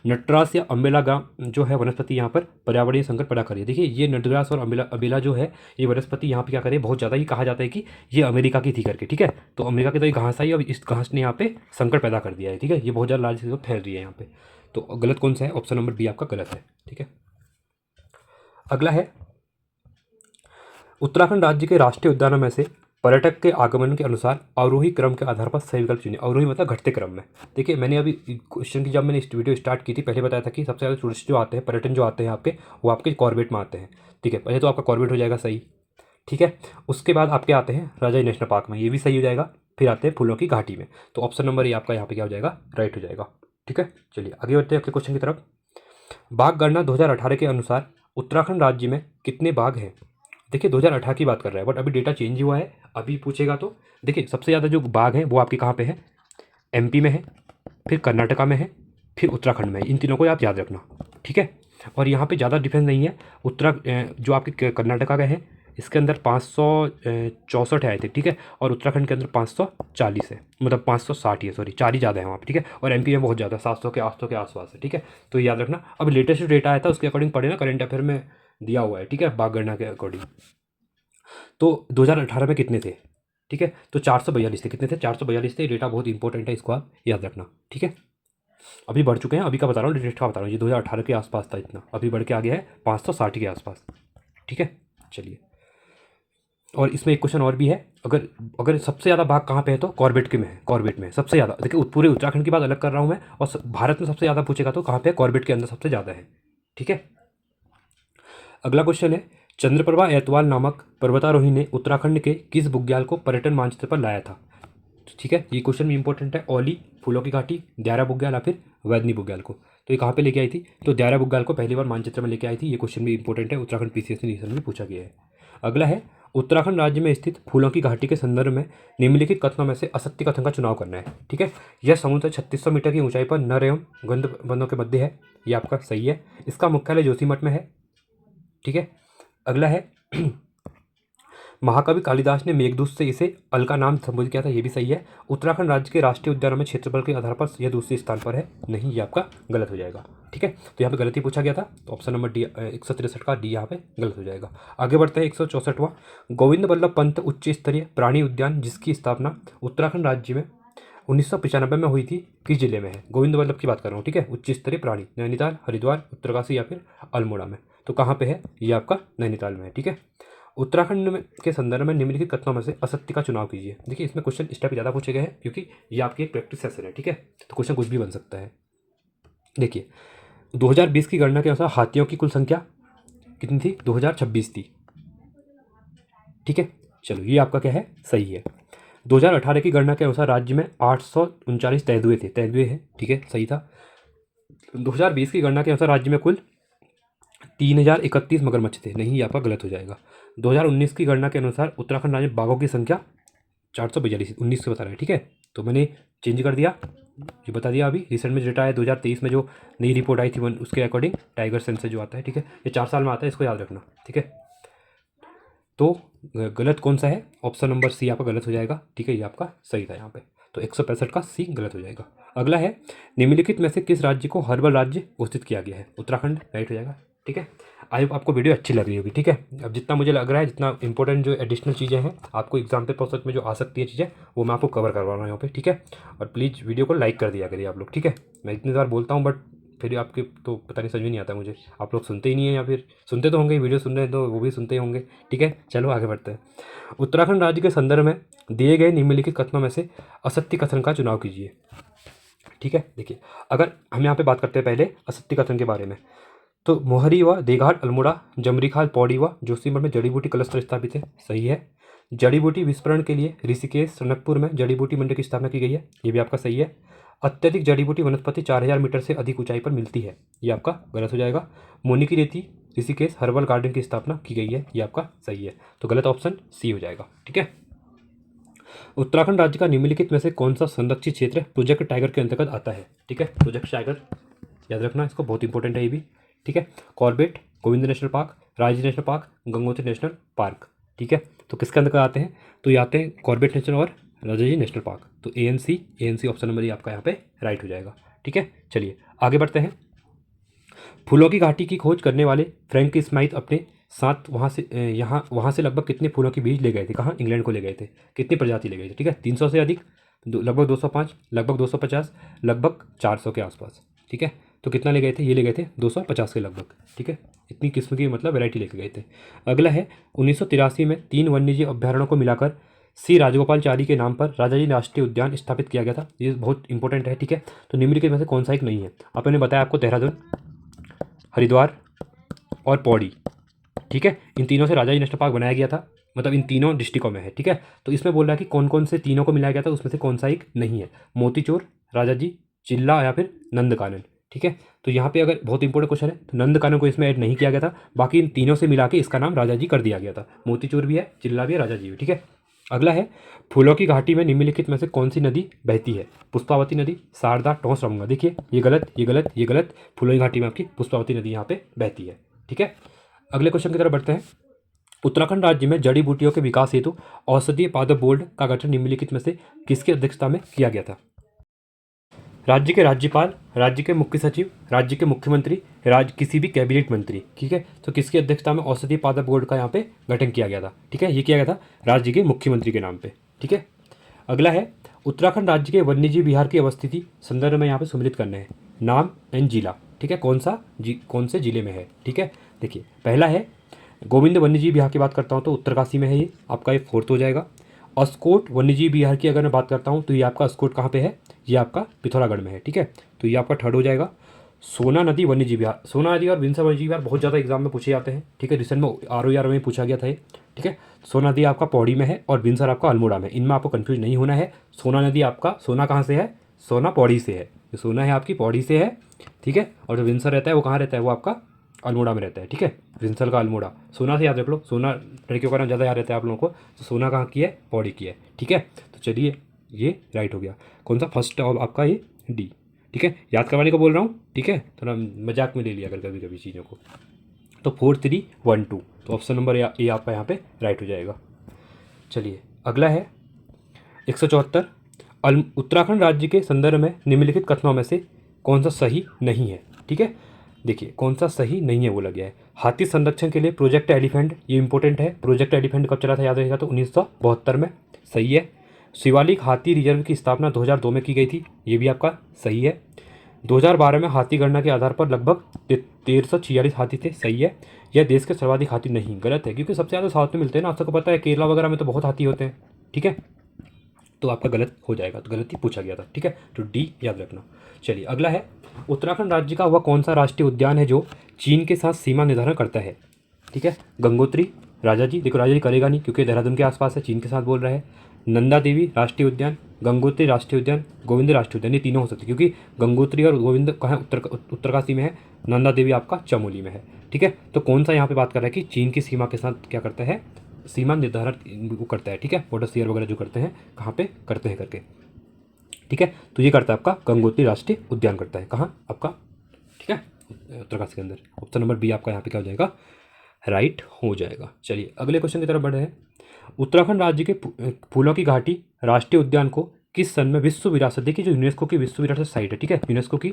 नटराज या अम्बेला जो है वनस्पति यहाँ पर पर्यावरणीय संकट पैदा कर रही है। देखिए, ये नटराज और अम्बेला जो है, ये वनस्पति यहाँ पे क्या करे, बहुत ज़्यादा ही कहा जाता है कि ये अमेरिका की थी करके, ठीक है। तो अमेरिका की तो ये घास आई और इस घास ने यहाँ पे संकट पैदा कर दिया है, ठीक है। ये बहुत ज़्यादा लार्ज फैल रही है यहाँ पे, तो गलत कौन सा है, ऑप्शन नंबर बी आपका गलत है, ठीक है। अगला है उत्तराखंड राज्य के राष्ट्रीय उद्यानों में से पर्यटक के आगमन के अनुसार अवरोही क्रम के आधार पर सही विकल्प चुनिए। अवरोही मतलब घटते क्रम में। देखिए, मैंने अभी क्वेश्चन की, जब मैंने इस वीडियो स्टार्ट की थी, पहले बताया था कि सबसे ज़्यादा टूरिस्ट जो आते हैं, पर्यटन जो आते हैं आपके, वो आपके कॉर्बेट में आते हैं, ठीक है। पहले तो आपका कॉर्बेट हो जाएगा सही, ठीक है। उसके बाद आपके आते हैं राजाई नेशनल पार्क में, ये भी सही हो जाएगा। फिर आते हैं फूलों की घाटी में, तो ऑप्शन नंबर ये आपका यहाँ पे क्या हो जाएगा, राइट हो जाएगा, ठीक है। चलिए, आगे बढ़ते हैं अगले क्वेश्चन की तरफ। बाघ गणना 2018 के अनुसार उत्तराखंड राज्य में कितने बाघ हैं। देखिए, 2018 की बात कर रहा है, बट अभी डेटा चेंज हुआ है, अभी पूछेगा तो। देखिए, सबसे ज़्यादा जो बाघ हैं वो आपके कहाँ पे है, एमपी में है, फिर कर्नाटका में है, फिर उत्तराखंड में है। इन तीनों को आप याद रखना, ठीक है। और यहाँ पे ज़्यादा डिफरेंस नहीं है। जो आपके कर्नाटका का है, इसके अंदर 564 है, ठीक है। और उत्तराखंड के अंदर 540 है, मतलब 560 है, सॉरी, 4 ही ज़्यादा है वहाँ पे, ठीक है। और एमपी में बहुत ज़्यादा, 700 के 800 के आसपास है, ठीक है। तो याद रखना। अब लेटेस्ट डेटा आया था, उसके अकॉर्डिंग पढ़े ना, करंट अफेयर में दिया हुआ है, ठीक है, बाघ गणना के अकॉर्डिंग। तो 2018 में कितने थे, ठीक है, तो 442 थे। कितने थे, 442 थे। डेटा बहुत इंपॉर्टेंट है, इसको आप याद रखना, ठीक है। अभी बढ़ चुके हैं, अभी का बता रहा हूँ, लेटेस्ट का बता रहा हूँ, ये 2018 के आसपास था इतना, अभी बढ़ के आ गया है 560 के आसपास, ठीक है। चलिए, और इसमें एक क्वेश्चन और भी है। अगर अगर सबसे ज़्यादा बाघ कहाँ पे है, तो कॉर्बेट के में है, कॉर्बेट में सबसे ज़्यादा। देखिए, पूरे उत्तराखंड की बात अलग कर रहा हूँ मैं, और भारत में सबसे ज़्यादा पूछेगा तो कहाँ पे, कॉर्बेट के अंदर सबसे ज़्यादा है, ठीक है। अगला क्वेश्चन है, चंद्रप्रभा ऐतवाल नामक पर्वतारोही ने उत्तराखंड के किस बुग्याल को पर्यटन मानचित्र पर लाया था? ठीक है, ये क्वेश्चन भी इंपॉर्टेंट है। औली, फूलों की घाटी, द्यारा बुग्याल या फिर वैदनी बुग्याल को? तो ये कहाँ पे लेके आई थी? तो द्यारा बुग्याल को पहली बार मानचित्र में लेके आई थी। ये क्वेश्चन भी इंपॉर्टेंट है, उत्तराखंड पीसीएस रीजन में पूछा गया है। अगला है, उत्तराखंड राज्य में स्थित फूलों की घाटी के संदर्भ में निम्नलिखित कथनों में से असत्य कथन का चुनाव करना है। ठीक है, यह समुद्र 3600 मीटर की ऊंचाई पर नर एवं गंधवनों के मध्य है। ये आपका सही है। इसका मुख्यालय जोशीमठ में है। ठीक है, अगला है, महाकवि कालिदास ने मेघदूत से इसे अलका नाम संबोधित किया था। ये भी सही है। उत्तराखंड राज्य के राष्ट्रीय उद्यानों में क्षेत्रफल के आधार पर यह दूसरे स्थान पर है। नहीं, ये आपका गलत हो जाएगा। ठीक है, तो यहाँ पे गलत ही पूछा गया था, तो ऑप्शन नंबर डी 163 का डी यहाँ पे गलत हो जाएगा। आगे बढ़ते हैं 164वां, गोविंद बल्लभ पंत उच्च स्तरीय प्राणी उद्यान जिसकी स्थापना उत्तराखंड राज्य में 1995 में हुई थी, किस जिले में है? गोविंद बल्लभ की बात कर रहा हूँ। ठीक है, उच्च स्तरीय प्राणी, नैनीताल, हरिद्वार, उत्तरकाशी या फिर अल्मोड़ा में? तो कहाँ पे है? ये आपका नैनीताल में है। ठीक है, उत्तराखंड में के संदर्भ में निम्नलिखित कथनों में से असत्य का चुनाव कीजिए। देखिए, इसमें क्वेश्चन स्टेप ज़्यादा पूछे गए हैं क्योंकि ये आपकी एक प्रैक्टिस सेशन है। ठीक है, तो क्वेश्चन कुछ भी बन सकता है। देखिए, 2020 की गणना के अनुसार हाथियों की कुल संख्या कितनी थी? 2026 थी। ठीक है, चलो ये आपका क्या है? सही है। 2018 की गणना के अनुसार राज्य में 839 तेंदुए थे। तेंदुए हैं, ठीक है, सही था। 2020 की गणना के अनुसार राज्य में कुल 3031 मगरमच्छ थे। नहीं, ये आपका गलत हो जाएगा। 2019 की गणना के अनुसार उत्तराखंड राज्य में बाघों की संख्या 442, 19 से बता रहा है। ठीक है, तो मैंने चेंज कर दिया, ये बता दिया। अभी रिसेंट में डेटा है 2023 में जो नई रिपोर्ट आई थी उसके अकॉर्डिंग टाइगर सेंसस जो आता है। ठीक है, ये 4 साल में आता है, इसको याद रखना। ठीक है, तो गलत कौन सा है? ऑप्शन नंबर सी आपका गलत हो जाएगा। ठीक है, ये आपका सही था यहाँ पे, तो 165 का सी गलत हो जाएगा। अगला है, निम्नलिखित में से किस राज्य को हर्बल राज्य घोषित किया गया है? उत्तराखंड राइट हो जाएगा। ठीक है, आई होप आपको वीडियो अच्छी लग रही होगी। ठीक है, अब जितना मुझे लग रहा है, जितना इंपॉर्टेंट जो एडिशनल चीज़ें हैं आपको एग्जाम पे प्रोसेस में जो आ सकती है चीज़ें, वो मैं आपको कवर करवा रहा हूँ यहाँ पे। ठीक है, और प्लीज़ वीडियो को लाइक कर दिया करिए आप लोग। ठीक है, मैं इतनी बार बोलता हूँ बट फिर आपके तो पता नहीं, समझ में नहीं आता मुझे, आप लोग सुनते ही नहीं है, या फिर सुनते तो होंगे, वीडियो सुन रहे हैं तो वो भी सुनते ही होंगे। ठीक है, चलो आगे बढ़ते हैं। उत्तराखंड राज्य के संदर्भ में दिए गए निम्नलिखित कथनों में से असत्य कथन का चुनाव कीजिए। ठीक है, देखिए, अगर हम यहाँ पे बात करते हैं पहले असत्य कथन के बारे में, तो मोहरी व देघाट, अल्मोड़ा, जमरीखाल, पौड़ी व जोशीमठ में जड़ी बूटी क्लस्टर स्थापित है। सही है। जड़ी बूटी विस्परण के लिए ऋषिकेश, सनकपुर में जड़ी बूटी मंडी की स्थापना की गई है। ये भी आपका सही है। अत्यधिक जड़ी बूटी वनस्पति 4000 मीटर से अधिक ऊंचाई पर मिलती है। ये आपका गलत हो जाएगा। मोनी की रेती, ऋषिकेश हर्बल गार्डन की स्थापना की गई है। ये आपका सही है, तो गलत ऑप्शन सी हो जाएगा। ठीक है, उत्तराखंड राज्य का निम्नलिखित में से कौन सा संरक्षित क्षेत्र प्रोजेक्ट टाइगर के अंतर्गत आता है? ठीक है, प्रोजेक्ट टाइगर याद रखना, इसको बहुत इंपॉर्टेंट है ये भी। ठीक है, कॉर्बेट, गोविंद नेशनल पार्क, राजी national park, Gangotri national park. ठीक है, तो किसके अंदर आते हैं? तो ये आते हैं कॉर्बेट नेशनल और राजाजी नेशनल पार्क। तो एएनसी ऑप्शन नंबर ये आपका यहाँ पे राइट हो जाएगा। ठीक है, चलिए आगे बढ़ते हैं। फूलों की घाटी की खोज करने वाले फ्रैंक स्माइथ अपने साथ वहाँ से लगभग कितने फूलों के बीज ले गए थे? कहाँ? इंग्लैंड को ले गए थे। कितनी प्रजाति ले गए थे? ठीक है, 300 से अधिक, लगभग 205, लगभग 250, लगभग 400 के आसपास। ठीक है, तो कितना ले गए थे? ये ले गए थे 250 के लगभग। ठीक है, इतनी किस्म की मतलब वैरायटी लेके गए थे। अगला है, 1983 में 3 वन्यजीव अभ्यारण्यों को मिलाकर सी राजगोपालचारी के नाम पर राजाजी राष्ट्रीय उद्यान स्थापित किया गया था। ये बहुत इंपॉर्टेंट है। ठीक है, तो निम्नलिखित में से कौन सा एक नहीं है? आपने बताया आपको देहरादून, हरिद्वार और पौड़ी। ठीक है, इन तीनों से राजाजी नेशनल पार्क बनाया गया था, मतलब इन तीनों डिस्ट्रिक्टों में है। ठीक है, तो इसमें बोल रहा है कि कौन कौन से तीनों को मिलाया गया था, उसमें से कौन सा एक नहीं है? मोतीचूर, राजाजी, चिल्ला या फिर नंदकानन। ठीक है, तो यहाँ पे अगर बहुत इंपॉर्टेंट क्वेश्चन है तो नंदकानन को इसमें ऐड नहीं किया गया था, बाकी इन तीनों से मिला के इसका नाम राजाजी कर दिया गया था। मोतीचूर भी है, चिल्ला भी है, राजाजी भी। ठीक है, अगला है, फूलों की घाटी में निम्नलिखित में से कौन सी नदी बहती है? पुष्पावती नदी, शारदा, टोंस, रमगा। देखिए, ये गलत, ये गलत, ये गलत। फूलों की घाटी में आपकी पुष्पावती नदी यहाँ पे बहती है। ठीक है, अगले क्वेश्चन की तरफ बढ़ते हैं। उत्तराखंड राज्य में जड़ी बूटियों के विकास हेतु औषधीय पादप बोर्ड का गठन निम्नलिखित में से किसकी अध्यक्षता में किया गया था? राज्य के राज्यपाल, राज्य के मुख्य सचिव, राज्य के मुख्यमंत्री, किसी भी कैबिनेट मंत्री। ठीक है, तो किसकी अध्यक्षता में औषधीय पादप बोर्ड का यहाँ पे गठन किया गया था? ठीक है, ये किया गया था राज्य के मुख्यमंत्री के नाम पे। ठीक है, अगला है, उत्तराखंड राज्य के वन्यजीव विहार की अवस्थिति संदर्भ में यहाँ पे सम्मिलित करने हैं नाम एंड जिला। ठीक है, कौन से जिले में है? ठीक है, देखिए, पहला है गोविंद वन्यजीव विहार की बात करता हूँ तो उत्तरकाशी में है, ये आपका ये 4th हो जाएगा। अस्कोट वन्यजीव विहार की अगर मैं बात करता हूँ तो ये आपका अस्कोट कहाँ पे है? ये आपका पिथौरागढ़ में है। ठीक है, तो ये आपका 3rd हो जाएगा। सोना नदी वन्यजीव विहार, सोना नदी और बिनसर वन्यजीव विहार बहुत ज़्यादा एग्जाम में पूछे जाते हैं, ठीक है। रिसेंट में ROER में पूछा गया था ये, ठीक है। सोना नदी आपका पौड़ी में है और बिनसर आपका अल्मोड़ा में, इनमें आपको कंफ्यूज नहीं होना है। सोना नदी आपका, सोना कहाँ से है, सोना पौड़ी से है, जो सोना है आपकी पौड़ी से है, ठीक है। और जो बिनसर रहता है वो कहाँ रहता है, वो आपका अल्मोड़ा में रहता है, ठीक है। बिनसर का अल्मोड़ा, सोना से याद रख लो, सोना लड़कियों का नाम ज़्यादा याद रहता है आप लोगों को, तो सोना कहाँ की है, पौड़ी की है, ठीक है। तो चलिए ये राइट हो गया। कौन सा फर्स्ट आपका, ये डी, ठीक है। याद करवाने को बोल रहा हूँ, ठीक है, थोड़ा मजाक में ले लिया कर कभी कभी चीज़ों को। तो 4 3 1 2, तो ऑप्शन नंबर ए आपका यहाँ पे राइट हो जाएगा। चलिए अगला है 174। उत्तराखंड राज्य के संदर्भ में निम्नलिखित कथनों में से कौन सा सही नहीं है, ठीक है। देखिए कौन सा सही नहीं है बोला गया है। हाथी संरक्षण के लिए प्रोजेक्ट एलिफेंट, ये इंपॉर्टेंट है। प्रोजेक्ट एलिफेंट कब चला था याद रहेगा, तो 1972 में, सही है। शिवालिक हाथी रिजर्व की स्थापना 2002 में की गई थी, ये भी आपका सही है। 2012 में हाथी गणना के आधार पर लगभग 1346 हाथी थे, सही है। यह देश के सर्वाधिक हाथी नहीं, गलत है, क्योंकि सबसे ज़्यादा साउथ में मिलते हैं ना, आप सबको पता है, केरला वगैरह में तो बहुत हाथी होते हैं, ठीक है। तो आपका गलत हो जाएगा, तो गलती पूछा गया था, ठीक है। तो डी याद रखना। चलिए अगला है, उत्तराखंड राज्य का वह कौन सा राष्ट्रीय उद्यान है जो चीन के साथ सीमा निर्धारण करता है, ठीक है। गंगोत्री, राजा जी, देखो राजा जी करेगा नहीं क्योंकि देहरादून के आसपास है, चीन के साथ बोल रहा है। नंदा देवी राष्ट्रीय उद्यान, गंगोत्री राष्ट्रीय उद्यान, गोविंद राष्ट्रीय उद्यान, ये तीनों हो सकते हैं, क्योंकि गंगोत्री और गोविंद कहाँ, उत्तरकाशी में है, नंदा देवी आपका चमोली में है, ठीक है। तो कौन सा यहाँ पे बात कर रहा है कि चीन की सीमा के साथ क्या करता है, सीमा निर्धारण वो करता है, ठीक है। बॉर्डर शेयर वगैरह जो करते हैं, कहाँ पे करते हैं करके, ठीक है। तो ये करता है आपका गंगोत्री राष्ट्रीय उद्यान करता है, कहाँ आपका, ठीक है, उत्तरकाशी के अंदर। ऑप्शन नंबर बी आपका यहाँ पे क्या हो जाएगा, राइट हो जाएगा। चलिए अगले क्वेश्चन की तरफ बढ़े हैं। उत्तराखंड राज्य के फूलों की घाटी राष्ट्रीय उद्यान को किस सन में विश्व विरासत, देखिए जो यूनेस्को की विश्व विरासत साइट है, ठीक है, यूनेस्को की,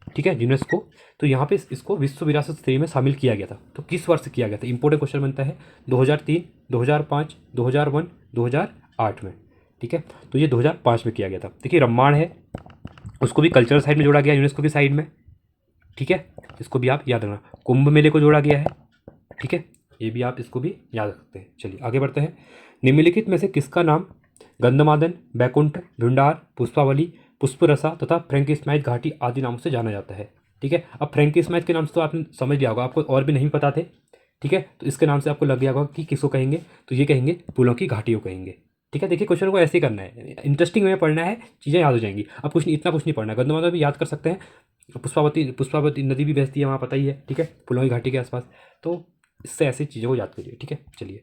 ठीक है, यूनेस्को, तो यहाँ पे इसको विश्व विरासत श्रेणी में शामिल किया गया था। तो किस वर्ष किया गया था, इंपॉर्टेंट क्वेश्चन बनता है। 2003, 2005, 2001, 2008 में, ठीक है। तो ये 2005 में किया गया था। देखिए रम्माण है, उसको भी कल्चरल साइट में जोड़ा गया यूनेस्को की साइड में, ठीक है, इसको भी आप याद रखना। कुंभ मेले को जोड़ा गया है, ठीक है, ये भी आप इसको भी याद रखते हैं। चलिए आगे बढ़ते हैं। निम्नलिखित में से किसका नाम गंधमादन, बैकुंठ, ढूंढार, पुष्पावली, पुष्परसा तथा फ्रैंकिसमाइट घाटी आदि नामों से जाना जाता है, ठीक है। अब फ्रैंकिसमाइट के नाम से तो आपने समझ लिया होगा, आपको और भी नहीं पता थे, ठीक है। तो इसके नाम से आपको लग गया होगा कि किसको कहेंगे, तो ये कहेंगे फूलों की घाटी को कहेंगे, ठीक है। देखिए क्वेश्चन को ऐसे ही करना है, इंटरेस्टिंग में पढ़ना है, चीज़ें याद हो जाएंगी। अब कुछ नहीं, इतना कुछ नहीं पढ़ना है, गंधमादन भी याद कर सकते हैं, पुष्पावती नदी भी बहती है वहाँ, पता ही है, ठीक है, फूलों की घाटी के आसपास। तो इससे ऐसी चीज़ों को याद करिए, ठीक है। चलिए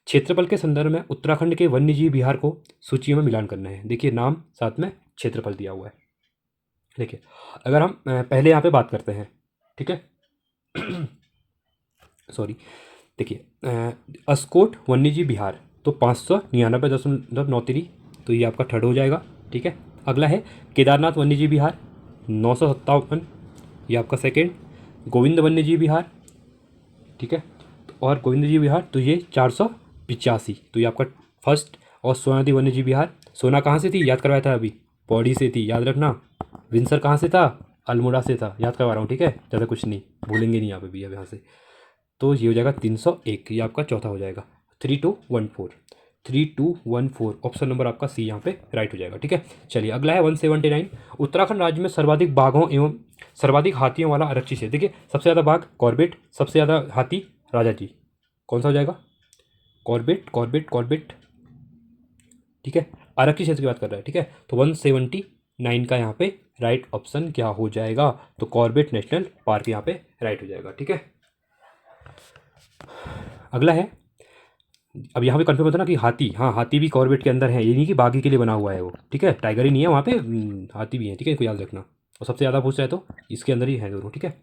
क्षेत्रफल के संदर्भ में उत्तराखंड के वन्यजीव विहार को सूची में मिलान करना है। देखिए नाम साथ में क्षेत्रफल दिया हुआ है। देखिए अगर हम पहले यहाँ पे बात करते हैं, ठीक है, सॉरी, देखिए अस्कोट वन्यजीव विहार तो 599.93, तो ये आपका थर्ड हो जाएगा, ठीक है। अगला है केदारनाथ वन्यजीव विहार 957, ये आपका सेकेंड। गोविंद वन्यजीव विहार, ठीक है, और गोविंद जी विहार तो ये 485, तो ये आपका फर्स्ट। और सोनादी वन्यजीव विहार, सोना कहाँ से थी, याद करवाया था अभी, पौड़ी से थी, याद रखना। विंसर कहाँ से था, अल्मोड़ा से था, याद करवा रहा हूँ, ठीक है, ज़्यादा कुछ नहीं भूलेंगे नहीं यहाँ पे भी, अब यहाँ से। तो ये हो जाएगा 301, ये आपका चौथा हो जाएगा। 3214, 3214, ऑप्शन नंबर आपका सी यहाँ पे राइट हो जाएगा, ठीक है। चलिए अगला है 179। उत्तराखंड राज्य में सर्वाधिक बाघों एवं सर्वाधिक हाथियों वाला आरक्षी क्षेत्र, देखिए सबसे ज़्यादा बाघ कॉर्बेट, सबसे ज़्यादा हाथी राजा जी, कौन सा हो जाएगा, कॉर्बेट, कॉर्बेट, कॉर्बेट, ठीक है, आरक्षी क्षेत्र की बात कर रहा है, ठीक है। तो 179 का यहाँ पे राइट ऑप्शन क्या हो जाएगा, तो कॉर्बेट नेशनल पार्क यहाँ पे राइट हो जाएगा, ठीक है। अगला है, अब यहाँ पे कन्फर्म होता है ना कि हाथी, हाँ हाथी भी कॉर्बेट के अंदर है, ये नहीं कि बाघी के लिए बना हुआ है वो, ठीक है, टाइगर ही नहीं है वहाँ पे, हाथी भी है, ठीक है, इनको याद रखना। और सबसे ज़्यादा पूछ रहा है तो इसके अंदर ही है दोनों, ठीक है।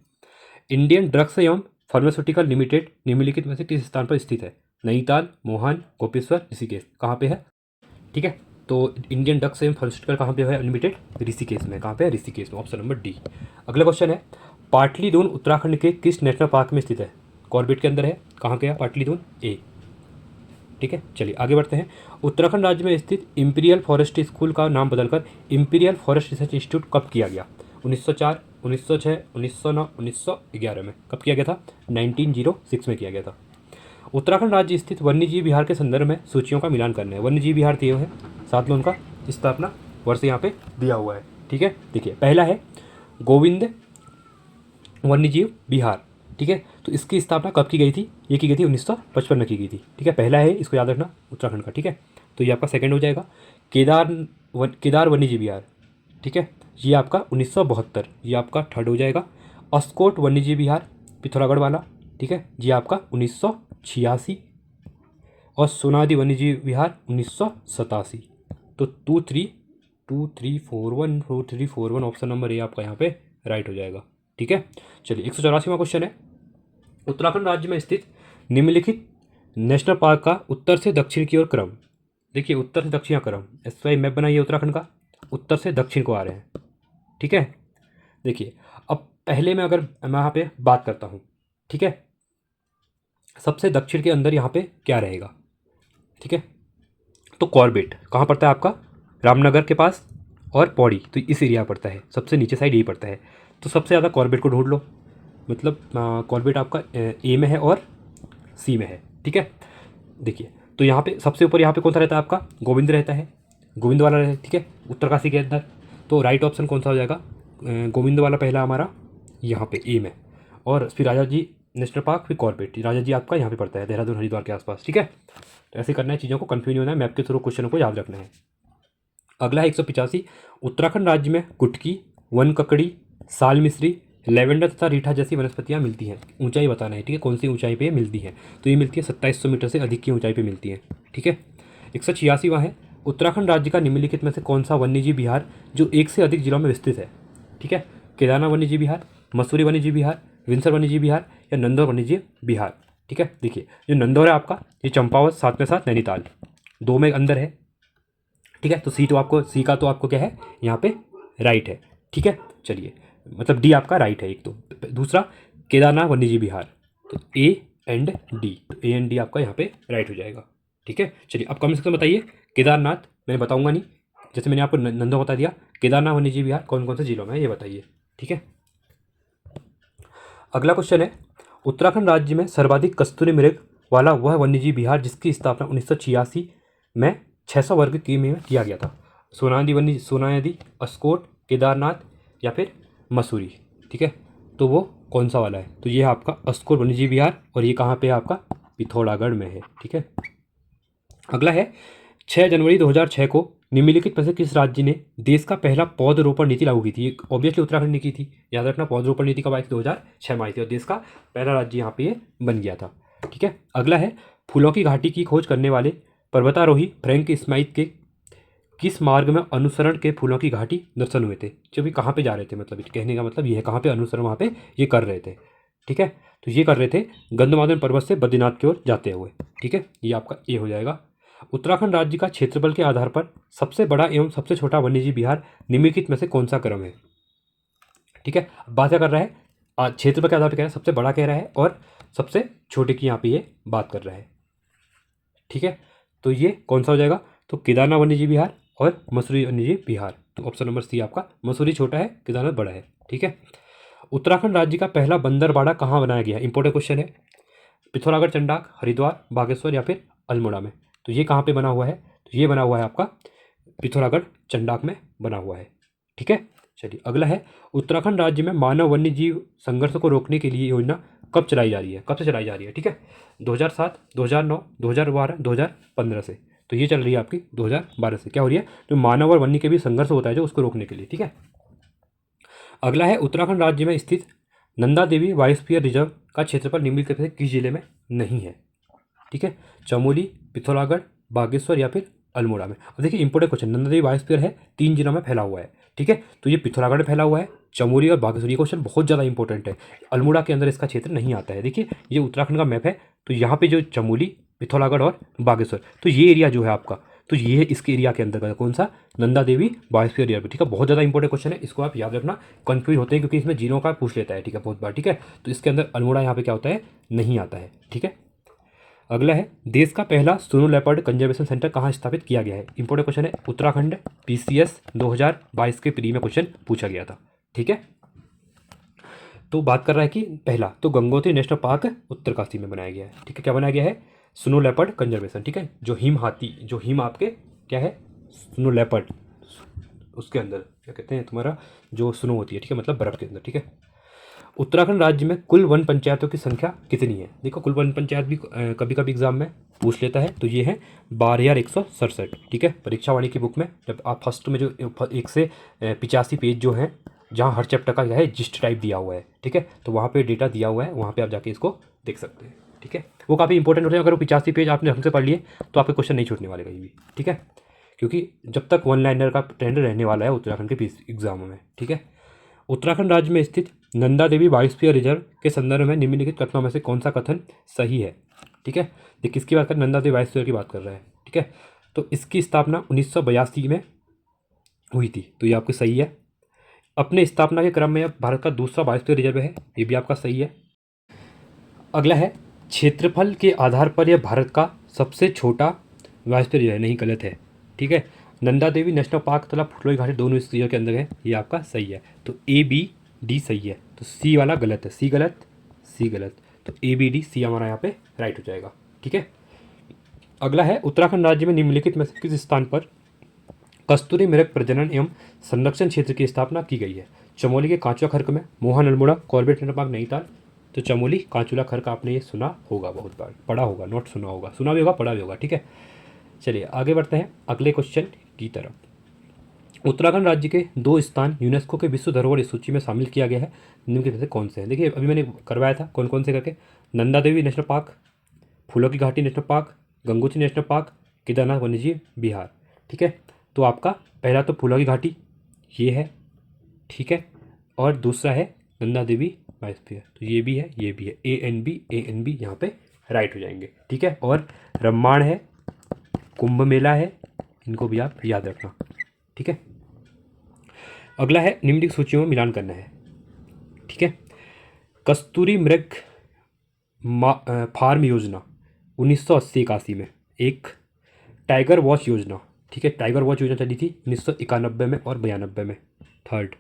इंडियन ड्रग्स एवं फार्मास्यूटिकल लिमिटेड निम्नलिखित में से किस स्थान पर स्थित है, नैनीताल, मोहन, गोपेश्वर, ऋषिकेश, कहाँ पे है, ठीक है। तो इंडियन ड्रग्स एवं फार्मास्यूटिकल कहाँ पे है लिमिटेड, ऋषिकेश में, कहाँ पे है, ऋषिकेश में, ऑप्शन नंबर डी। अगला क्वेश्चन है, पाटलीदून उत्तराखंड के किस नेशनल पार्क में स्थित है, कॉर्बेट के अंदर है, कहाँ गया पाटलीदून, ए, ठीक है। चलिए आगे बढ़ते हैं। उत्तराखंड राज्य में स्थित इंपीरियल फॉरेस्ट स्कूल का नाम बदलकर इंपीरियल फॉरेस्ट रिसर्च इंस्टीट्यूट कब किया गया, 1904, 1906, 1909, 1911 में, कब किया गया था, 1906 में किया गया था। उत्तराखंड राज्य स्थित वन्यजीव विहार के संदर्भ में सूचियों का मिलान करना है। वन्यजीव विहार दिए हुए हैं, साथ में उनका स्थापना वर्ष यहाँ पे दिया हुआ है, ठीक है। देखिए पहला है गोविंद वन्यजीव विहार, ठीक है। तो इसकी स्थापना कब की गई थी? ये की गई थी 1955 में की गई थी, ठीक है। पहला है, इसको याद रखना, उत्तराखंड का, ठीक है। तो ये आपका सेकंड हो जाएगा। केदार वन्यजीव विहार, ठीक है, ये आपका 1972, ये आपका थर्ड हो जाएगा। अस्कोट वन्यजीव विहार पिथौरागढ़ वाला, ठीक है, ये आपका 1986। और सोनादी वन्यजीव विहार 1987। तो 2341 ऑप्शन नंबर ए आपका यहाँ पे राइट हो जाएगा, ठीक है। चलिए 184वां क्वेश्चन है, उत्तराखंड राज्य में स्थित निम्नलिखित नेशनल पार्क का उत्तर से दक्षिण की ओर क्रम। देखिए उत्तर से दक्षिण का क्रम, ऐसा मैप बनाइए उत्तराखंड का, उत्तर से दक्षिण को आ रहे हैं, ठीक है। देखिए अब पहले मैं अगर मैं यहाँ पे बात करता हूँ, ठीक है, सबसे दक्षिण के अंदर यहाँ पे क्या रहेगा, ठीक है। तो कॉर्बेट कहाँ पड़ता है आपका? रामनगर के पास, और पौड़ी, तो इस एरिया पड़ता है, सबसे नीचे साइड यही पड़ता है। तो सबसे ज़्यादा कॉर्बेट को ढूंढ लो, मतलब कॉर्बेट आपका ए में है और सी में है, ठीक है। देखिए तो यहाँ पे सबसे ऊपर यहाँ पे कौन सा रहता है आपका? गोविंद रहता है, गोविंद वाला रहता है, ठीक है, उत्तरकाशी के अंदर। तो राइट ऑप्शन कौन सा हो जाएगा? गोविंद वाला पहला हमारा यहाँ पे ए में, और फिर राजा जी नेशनल पार्क, फिर कॉर्बेट। राजा जी आपका यहाँ पे पड़ता है, देहरादून हरिद्वार के आसपास, ठीक है। तो ऐसे करना है, चीज़ों को कन्फ्यूज नहीं होना है, मैप के थ्रू क्वेश्चनों को याद रखना है। अगला है 185, उत्तराखंड राज्य में गुटकी, वन ककड़ी, साल मिश्री, लेवेंडर तथा रीठा जैसी वनस्पतियां मिलती हैं। ऊंचाई बताना है, ठीक है, कौन सी ऊंचाई पे ये मिलती हैं। तो ये मिलती है 2700 मीटर से अधिक की ऊंचाई पे मिलती है, ठीक है। 186वां है, उत्तराखंड राज्य का निम्नलिखित में से कौन सा वन्यजीव विहार जो एक से अधिक जिलों में विस्तृत है, ठीक है। केदारनाथ वन्यजीव विहार, मसूरी वन्यजीव विहार, विंसर वन्यजीव विहार, या नंदौर वन्यजीव विहार, ठीक है। देखिए जो नंदौर है आपका, ये चंपावत, साथ में साथ नैनीताल, दो में अंदर है, ठीक है। तो सी का तो आपको क्या है यहाँ पे राइट है, ठीक है। चलिए मतलब डी आपका राइट है एक तो। दूसरा केदारनाथ वन्यजीव विहार, तो ए एंड डी, तो ए एंड डी आपका यहाँ पे राइट हो जाएगा, ठीक है। चलिए अब कमेंट सेक्शन में बताइए, केदारनाथ मैंने बताऊंगा नहीं, जैसे मैंने आपको नंदो बता दिया, केदारनाथ वन्यजीव विहार कौन कौन से जिलों में है ये बताइए, ठीक है। अगला क्वेश्चन है, उत्तराखंड राज्य में सर्वाधिक कस्तूरी मृग वाला वह वन्यजीव विहार जिसकी स्थापना 1986 में 600 वर्ग किमी में किया गया था। सोनादी, अस्कोट, केदारनाथ, या फिर मसूरी, ठीक है। तो वो कौन सा वाला है? तो ये है आपका अस्कोट वन्यजीव विहार, और ये कहाँ पे है आपका? पिथौरागढ़ में है, ठीक है। अगला है 6 जनवरी 2006 को निम्नलिखित में से किस राज्य ने देश का पहला पौधरोपण नीति लागू की थी? ऑब्वियसली उत्तराखंड ने की थी, याद रखना। पौधरोपण नीति कब आई थी? 2006 में आई थी, और देश का पहला राज्य यहाँ पे ये बन गया था, ठीक है। अगला है फूलों की घाटी की खोज करने वाले पर्वतारोही फ्रैंक स्माइथ के किस मार्ग में अनुसरण के फूलों की घाटी दर्शन हुए थे? जो भी कहाँ पे जा रहे थे, मतलब कहने का मतलब ये है, कहाँ पे अनुसरण वहाँ पे ये कर रहे थे, ठीक है। तो ये कर रहे थे गंधमादन पर्वत से बद्रीनाथ की ओर जाते हुए, ठीक है। ये आपका ए हो जाएगा। उत्तराखंड राज्य का क्षेत्रफल के आधार पर सबसे बड़ा एवं सबसे छोटा वन्यजीव विहार निम्नलिखित में से कौन सा क्रम है, ठीक है। बात क्या कर रहा है? क्षेत्रफल के आधार पर कह रहा है, सबसे बड़ा कह रहा है, और सबसे छोटे की यहाँ पे ये बात कर रहा है, ठीक है। तो ये कौन सा हो जाएगा? तो केदारनाथ वन्यजीव विहार और मसूरी वन्यजीव विहार। तो ऑप्शन नंबर सी आपका, मसूरी छोटा है, केदारनाथ बड़ा है, ठीक है। उत्तराखंड राज्य का पहला बंदरबाड़ा कहाँ बनाया गया है? इंपॉर्टेंट क्वेश्चन है। पिथौरागढ़, चंडाक, हरिद्वार, बागेश्वर, या फिर अल्मोड़ा में? तो ये कहाँ पे बना हुआ है? तो ये बना हुआ है आपका पिथौरागढ़ चंडाक में बना हुआ है, ठीक है। चलिए अगला है, उत्तराखंड राज्य में मानव वन्य जीव संघर्ष को रोकने के लिए योजना कब चलाई जा रही है? कब से चलाई जा रही है, ठीक है। 2007, 2009, 2012, 2015 से। तो ये चल रही है आपकी 2012 से। क्या हो रही है? जो मानव और वन्य के बीच संघर्ष होता है जो, उसको रोकने के लिए, ठीक है। अगला है, उत्तराखंड राज्य में स्थित नंदा देवी बायोस्फीयर रिजर्व का क्षेत्रफल निम्नलिखित में से किस जिले में नहीं है, ठीक है। चमोली, पिथौरागढ़, बागेश्वर, या फिर अल्मोड़ा में? अब देखिए important question, Nanda Devi biosphere है, 3 जिलों में फैला हुआ है, ठीक है। तो ये पिथौरागढ़ में फैला हुआ है, चमोली और बागेश्वर। ये क्वेश्चन बहुत ज़्यादा इंपॉर्टेंट है, अल्मोड़ा के अंदर इसका क्षेत्र नहीं आता है। देखिए ये उत्तराखंड का मैप है, तो यहाँ पे जो चमोली, पिथौरागढ़ और बागेश्वर, तो ये एरिया जो है आपका, तो ये है इसके एरिया के अंदर कौन सा? नंदा देवी बायोस्फीयर एरिया, ठीक है। बहुत ज़्यादा इंपॉर्टेंट क्वेश्चन है, इसको आप याद रखना। कंफ्यूज होते हैं क्योंकि इसमें जिलों का पूछ लेता है, ठीक है, बहुत बार, ठीक है। तो इसके अंदर अल्मोड़ा यहाँ पे क्या होता है? नहीं आता है, ठीक है। अगला है, देश का पहला स्नो लेपर्ड कंजर्वेशन सेंटर कहाँ स्थापित किया गया है? इंपॉर्टेंट क्वेश्चन है, उत्तराखंड पीसीएस 2022 के प्री में क्वेश्चन पूछा गया था, ठीक है। तो बात कर रहा है कि पहला तो गंगोत्री नेशनल पार्क उत्तरकाशी में बनाया गया है, ठीक है। क्या बनाया गया है? स्नो लेपर्ड कंजर्वेशन, ठीक है। जो हिम हाथी, जो हिम आपके क्या है? स्नो लेपर्ड, उसके अंदर क्या कहते हैं तुम्हारा, जो स्नो होती है, ठीक है, मतलब बर्फ़ के अंदर, ठीक है। उत्तराखंड राज्य में कुल वन पंचायतों की संख्या कितनी है? देखो कुल वन पंचायत भी कभी कभी एग्जाम में पूछ लेता है, तो ये है 12,167। ठीक है, परीक्षा वाणी की बुक में जब आप फर्स्ट में जो 1 से 85 पेज जो हैं, जहाँ हर चैप्टर का क्या है जिस्ट टाइप दिया हुआ है, ठीक है, तो वहाँ पे डेटा दिया हुआ है, वहाँ पे आप जाके इसको देख सकते हैं। ठीक है, वो काफ़ी इंपॉर्टेंट होते हैं। अगर वो 85 पेज आपने हमसे पढ़ लिए तो आपके क्वेश्चन नहीं छूटने वाले कहीं भी। ठीक है, क्योंकि जब तक वन लाइनर का ट्रेंड रहने वाला है उत्तराखंड के एग्जामों में। ठीक है, उत्तराखंड राज्य में स्थित नंदा देवी बायोस्फीयर रिजर्व के संदर्भ में निम्नलिखित कथनों में से कौन सा कथन सही है? ठीक है, ये किसकी बात कर, नंदा देवी बायोस्फीयर की बात कर रहा है। ठीक है, तो इसकी स्थापना 1982 में हुई थी, तो ये आपकी सही है। अपने स्थापना के क्रम में अब भारत का दूसरा बायोस्फीयर रिजर्व है, ये भी आपका सही है। अगला है क्षेत्रफल के आधार पर यह भारत का सबसे छोटा बायोस्फीयर रिजर्व है, नहीं गलत है। ठीक है, नंदा देवी नेशनल पार्क तथा फुटलोई घाटी दोनों इस रिजर्व के अंदर है, ये आपका सही है। तो ABD सही है, तो सी वाला गलत है, सी गलत, सी गलत, तो ABD सी हमारा यहाँ पे राइट हो जाएगा। ठीक है, अगला है उत्तराखंड राज्य में निम्नलिखित में से किस स्थान पर कस्तूरी मृग प्रजनन एवं संरक्षण क्षेत्र की स्थापना की गई है? चमोली के कांचुला खर्क में, Mohan Almora, Corbett national park Nainital. तो चमोली कांचुला खर्क आपने ये सुना होगा, बहुत बार पढ़ा होगा, नोट सुना होगा, सुना भी होगा, पढ़ा भी होगा। ठीक है, चलिए आगे बढ़ते हैं अगले क्वेश्चन की तरफ। उत्तराखंड राज्य के 2 स्थान यूनेस्को के विश्व धरोहर सूची में शामिल किया गया है, निम्नलिखित में से कौन से हैं? देखिए अभी मैंने करवाया था कौन कौन से करके, नंदा देवी नेशनल पार्क, फूलों की घाटी national park, Gangotri national park, Kedarnath वन्यजीव बिहार। ठीक है, तो आपका पहला तो फूलों की घाटी ये है, ठीक है, और दूसरा है नंदा देवी बायोस्फीयर, तो ये भी है, ये भी है, A N B यहाँ पे राइट हो जाएंगे। ठीक है, और रम्माण है, कुंभ मेला है, इनको भी आप याद रखना। ठीक है, अगला है निम्नलिखित सूचियों में मिलान करना है। ठीक है, कस्तूरी मृग फार्म योजना 1980-81 में, एक टाइगर वॉच योजना, ठीक है, टाइगर वॉच योजना चली थी 1991 में और 92 में, थर्ड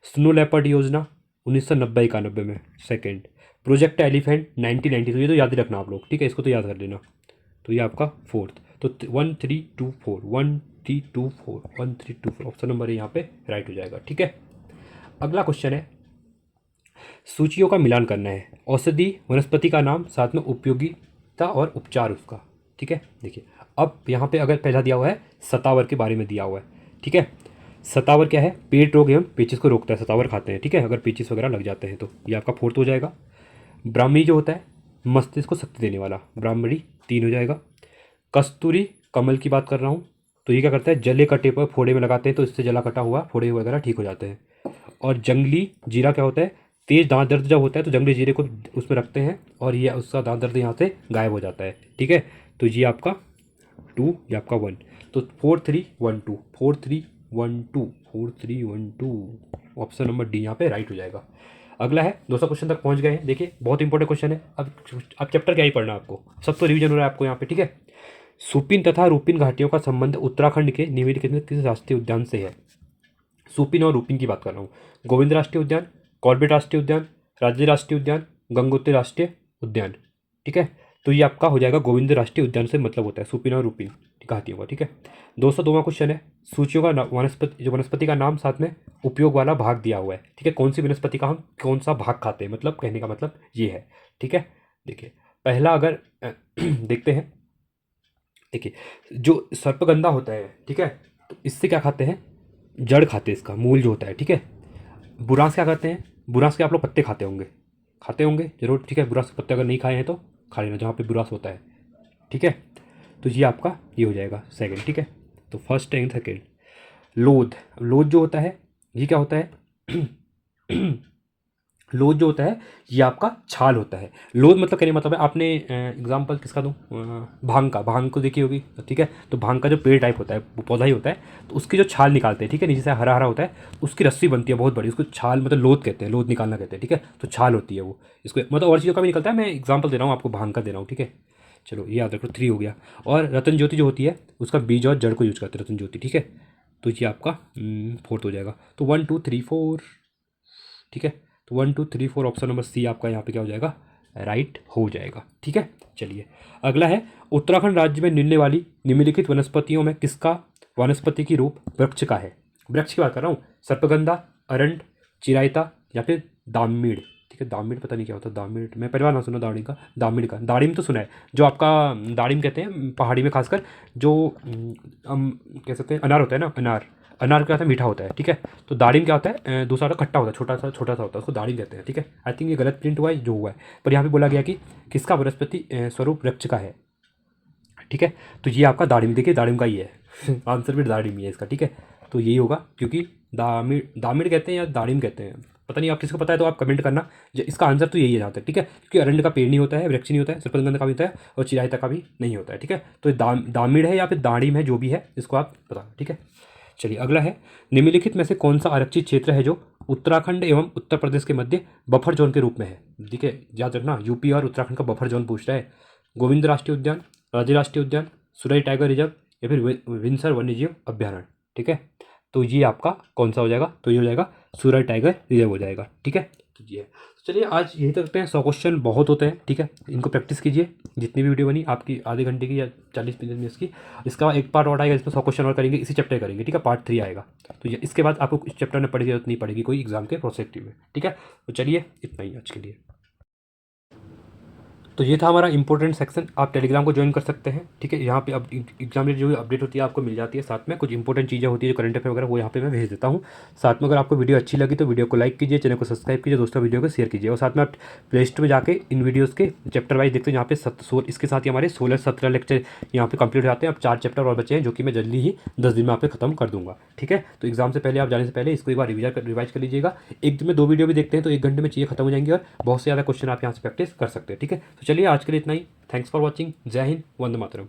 स्नो लेपर्ड योजना 1990-91 में, सेकंड प्रोजेक्ट एलिफेंट 1992, ये तो याद ही रखना आप लोग। ठीक है, इसको तो याद कर लेना, तो ये आपका फोर्थ, तो 1 3 2 4 1 3 2 4 1 3 2 4 ऑप्शन नंबर यहाँ पे राइट हो जाएगा। ठीक है, अगला क्वेश्चन है सूचियों का मिलान करना है, औषधि वनस्पति का नाम, साथ में उपयोगिता और उपचार उसका। ठीक है, देखिए अब यहाँ पे अगर पहला दिया हुआ है सतावर के बारे में दिया हुआ है। ठीक है, सतावर क्या है, पेट रोग एवं पेचिस को रोकता है, सतावर खाते हैं। ठीक है, अगर पेचिस वगैरह लग जाते हैं तो ये आपका फोर्थ हो जाएगा। ब्राह्मणी जो होता है मस्तिष्क को शक्ति देने वाला, ब्राह्मणी 3 हो जाएगा। कस्तूरी कमल की बात कर रहा हूँ, तो ये क्या करता है, जले कटे पर फोड़े में लगाते हैं तो इससे जला कटा हुआ फोड़े वगैरह ठीक हो जाते हैं। और जंगली जीरा क्या होता है, तेज दांत दर्द जब होता है तो जंगली जीरे को उसमें रखते हैं और ये उसका दांत दर्द यहाँ से गायब हो जाता है। ठीक है, तो ये आपका 2, ये आपका 1, तो 4 3 1 2 4 3 1 2 4 3 1 2 ऑप्शन नंबर डी यहाँ पे राइट हो जाएगा। अगला है 200 क्वेश्चन तक पहुँच गए हैं। देखिए बहुत इंपॉर्टेंट क्वेश्चन है। अब चैप्टर क्या ही पढ़ना आपको, सब तो रिवीजन हो रहा है आपको यहाँ पे। ठीक है, सुपिन तथा रूपिन घाटियों का संबंध उत्तराखंड के निम्नलिखित में किस राष्ट्रीय उद्यान से है? सुपिन और रूपिन की बात कर रहा हूँ। गोविंद राष्ट्रीय उद्यान, कॉर्बेट राष्ट्रीय उद्यान, राज्य राष्ट्रीय उद्यान, गंगोत्री राष्ट्रीय उद्यान। ठीक है, तो ये आपका हो जाएगा गोविंद राष्ट्रीय उद्यान से मतलब होता है सुपिन और रूपिन घाटियों का। ठीक है, 202वां क्वेश्चन है, सूचियों का वनस्पति, जो वनस्पति का नाम साथ में उपयोग वाला भाग दिया हुआ है। ठीक है, कौन सी वनस्पति का हम कौन सा भाग खाते हैं, मतलब कहने का मतलब ये है। ठीक है, देखिए पहला अगर देखते हैं, देखिए जो सर्पगंधा होता है, ठीक है, तो इससे क्या खाते हैं, जड़ खाते हैं, इसका मूल जो होता है। ठीक है, बुरांस क्या करते हैं, बुरांस के आप लोग पत्ते खाते होंगे जरूर। ठीक है, बुरांस के पत्ते अगर नहीं खाए हैं तो खा लेना जहाँ पे बुरांस होता है। ठीक है, तो ये आपका ये हो जाएगा सेकंड। ठीक है, तो फर्स्ट एंड सेकंड। लोध जो होता है ये क्या होता है लोध जो होता है ये आपका छाल होता है। लोध मतलब कहने मतलब है, आपने एग्जांपल किसका दूँ, भांग को देखी होगी। ठीक है, तो भांग का जो पेड़ टाइप होता है वो पौधा ही होता है, तो उसकी जो छाल निकालते हैं, ठीक है, नीचे से हरा हरा होता है, उसकी रस्सी बनती है बहुत बड़ी, उसको छाल मतलब लोध कहते हैं, लोध निकालना कहते हैं। ठीक है, तो छाल होती है वो, इसको मतलब और चीज़ों का भी निकलता है, मैं एग्जाम्पल दे रहा हूँ आपको, भांग का दे रहा हूँ। ठीक है, चलो ये याद रखो, 3 हो गया। और रतन ज्योति जो होती है उसका बीज और जड़ को यूज करते हैं रतन ज्योति। ठीक है, तो ये आपका 4th हो जाएगा। तो 1 2 3 4, ठीक है, तो 1 2 3 4 ऑप्शन नंबर सी आपका यहाँ पे क्या हो जाएगा, राइट हो जाएगा। ठीक है, चलिए अगला है, उत्तराखंड राज्य में मिलने वाली निम्नलिखित वनस्पतियों में किसका वनस्पति की रूप वृक्ष का है? वृक्ष की बात कर रहा हूँ, सर्पगंधा, अरंड, चिरायता या फिर दामिड़। ठीक ठीक है। दामिड़ पता नहीं क्या होता, दामिड़ मैं पहली बार ना सुना दाढ़ी का, दामिड़ का। दाड़िम तो सुना है, जो आपका दाड़िम कहते हैं पहाड़ी में खासकर, जो कह सकते हैं अनार होता है ना, अनार, अनार क्या होता है, मीठा होता है, ठीक है। तो दाड़िम क्या होता है, दूसरा होता है खट्टा होता है, छोटा सा होता है, उसको दाड़िम कहते हैं, ठीक है। आई थिंक ये गलत प्रिंट हुआ है जो हुआ है, पर यहाँ पे बोला गया कि किसका वनस्पति स्वरूप वृक्ष का है, ठीक है। तो ये आपका दाड़िम, देखिए दाड़िम का ही है आंसर भी दाड़िम ही है इसका, ठीक है। तो यही होगा, क्योंकि दामिड़, दामिड़ कहते हैं या दाड़िम कहते हैं, पता नहीं, आप किसको पता है तो आप कमेंट करना। इसका आंसर तो यही है जहाँ तक, ठीक है, क्योंकि अरंड का पेड़ नहीं होता है, वृक्ष नहीं होता है, सर्पदलगंध का भी होता है और चिरायता का भी नहीं होता है, ठीक है। तो दामिड़ है या फिर दाड़िम है, जो भी है इसको आप बता, ठीक है। चलिए अगला है, निम्नलिखित में से कौन सा आरक्षित क्षेत्र है जो उत्तराखंड एवं उत्तर प्रदेश के मध्य बफर जोन के रूप में है। देखिए याद रखना, यूपी और उत्तराखंड का बफर जोन पूछ रहा है। गोविंद राष्ट्रीय उद्यान, राज्य राष्ट्रीय उद्यान, सुरई टाइगर रिजर्व या फिर विंसर वन्यजीव अभ्यारण्य, ठीक है। तो ये आपका कौन सा हो जाएगा, तो ये हो जाएगा सुरई टाइगर रिजर्व हो जाएगा, ठीक है। तो ये है। चलिए आज यही तक रखते हैं, 100 क्वेश्चन बहुत होते हैं, ठीक है। इनको प्रैक्टिस कीजिए, जितनी भी वीडियो बनी आपकी आधे घंटे की या 40-50 मिनट की, इसका एक पार्ट और आएगा, इसमें 100 क्वेश्चन और करेंगे, इसी चैप्टर करेंगे, ठीक है। पार्ट 3 आएगा, तो ये इसके बाद आपको इस चैप्टर में पढ़ने की जरूरत नहीं पड़ेगी कोई एग्जाम के प्रोस्पेक्टिव में, ठीक है। तो चलिए इतना ही आज के लिए। तो ये था हमारा इंपॉर्टेंट सेक्शन, आप टेलीग्राम को ज्वाइन कर सकते हैं, ठीक है। यहाँ पे अब एग्जाम में जो भी अपडेट होती है आपको मिल जाती है, साथ में कुछ इंपॉर्टेंट चीज़ें होती है जो करंट अफेयर वगैरह, वो यहाँ पे मैं भेज देता हूँ। साथ में अगर आपको वीडियो अच्छी लगी तो वीडियो को लाइक कीजिए, चैनल को सब्सक्राइब कीजिए, दोस्तों वीडियो को शेयर कीजिए, और साथ में आप प्ले स्टोर में जाकर इन वीडियोज़ के चैप्टर वाइज देखते हैं, यहाँ पे इसके साथ ही हमारे 16-17 लेक्चर यहाँ पे कंप्लीट हो जाते हैं। अब 4 चैप्टर और बचे हैं, जो कि मैं जल्दी ही 10 दिन में आप पे खत्म कर दूंगा, ठीक है। तो एग्जाम से पहले, आप जाने से पहले इसको एक बार रिवाइज कर लीजिएगा। एक दिन में 2 वीडियो भी देखते हैं तो 1 घंटे में चीज़ें खत्म हो जाएंगी और बहुत से ज़्यादा क्वेश्चन आप यहाँ से प्रैक्टिस कर सकते हैं, ठीक है। तो चलिए आज के लिए इतना ही। Thanks for watching. जय हिंद, वंदे मातरम।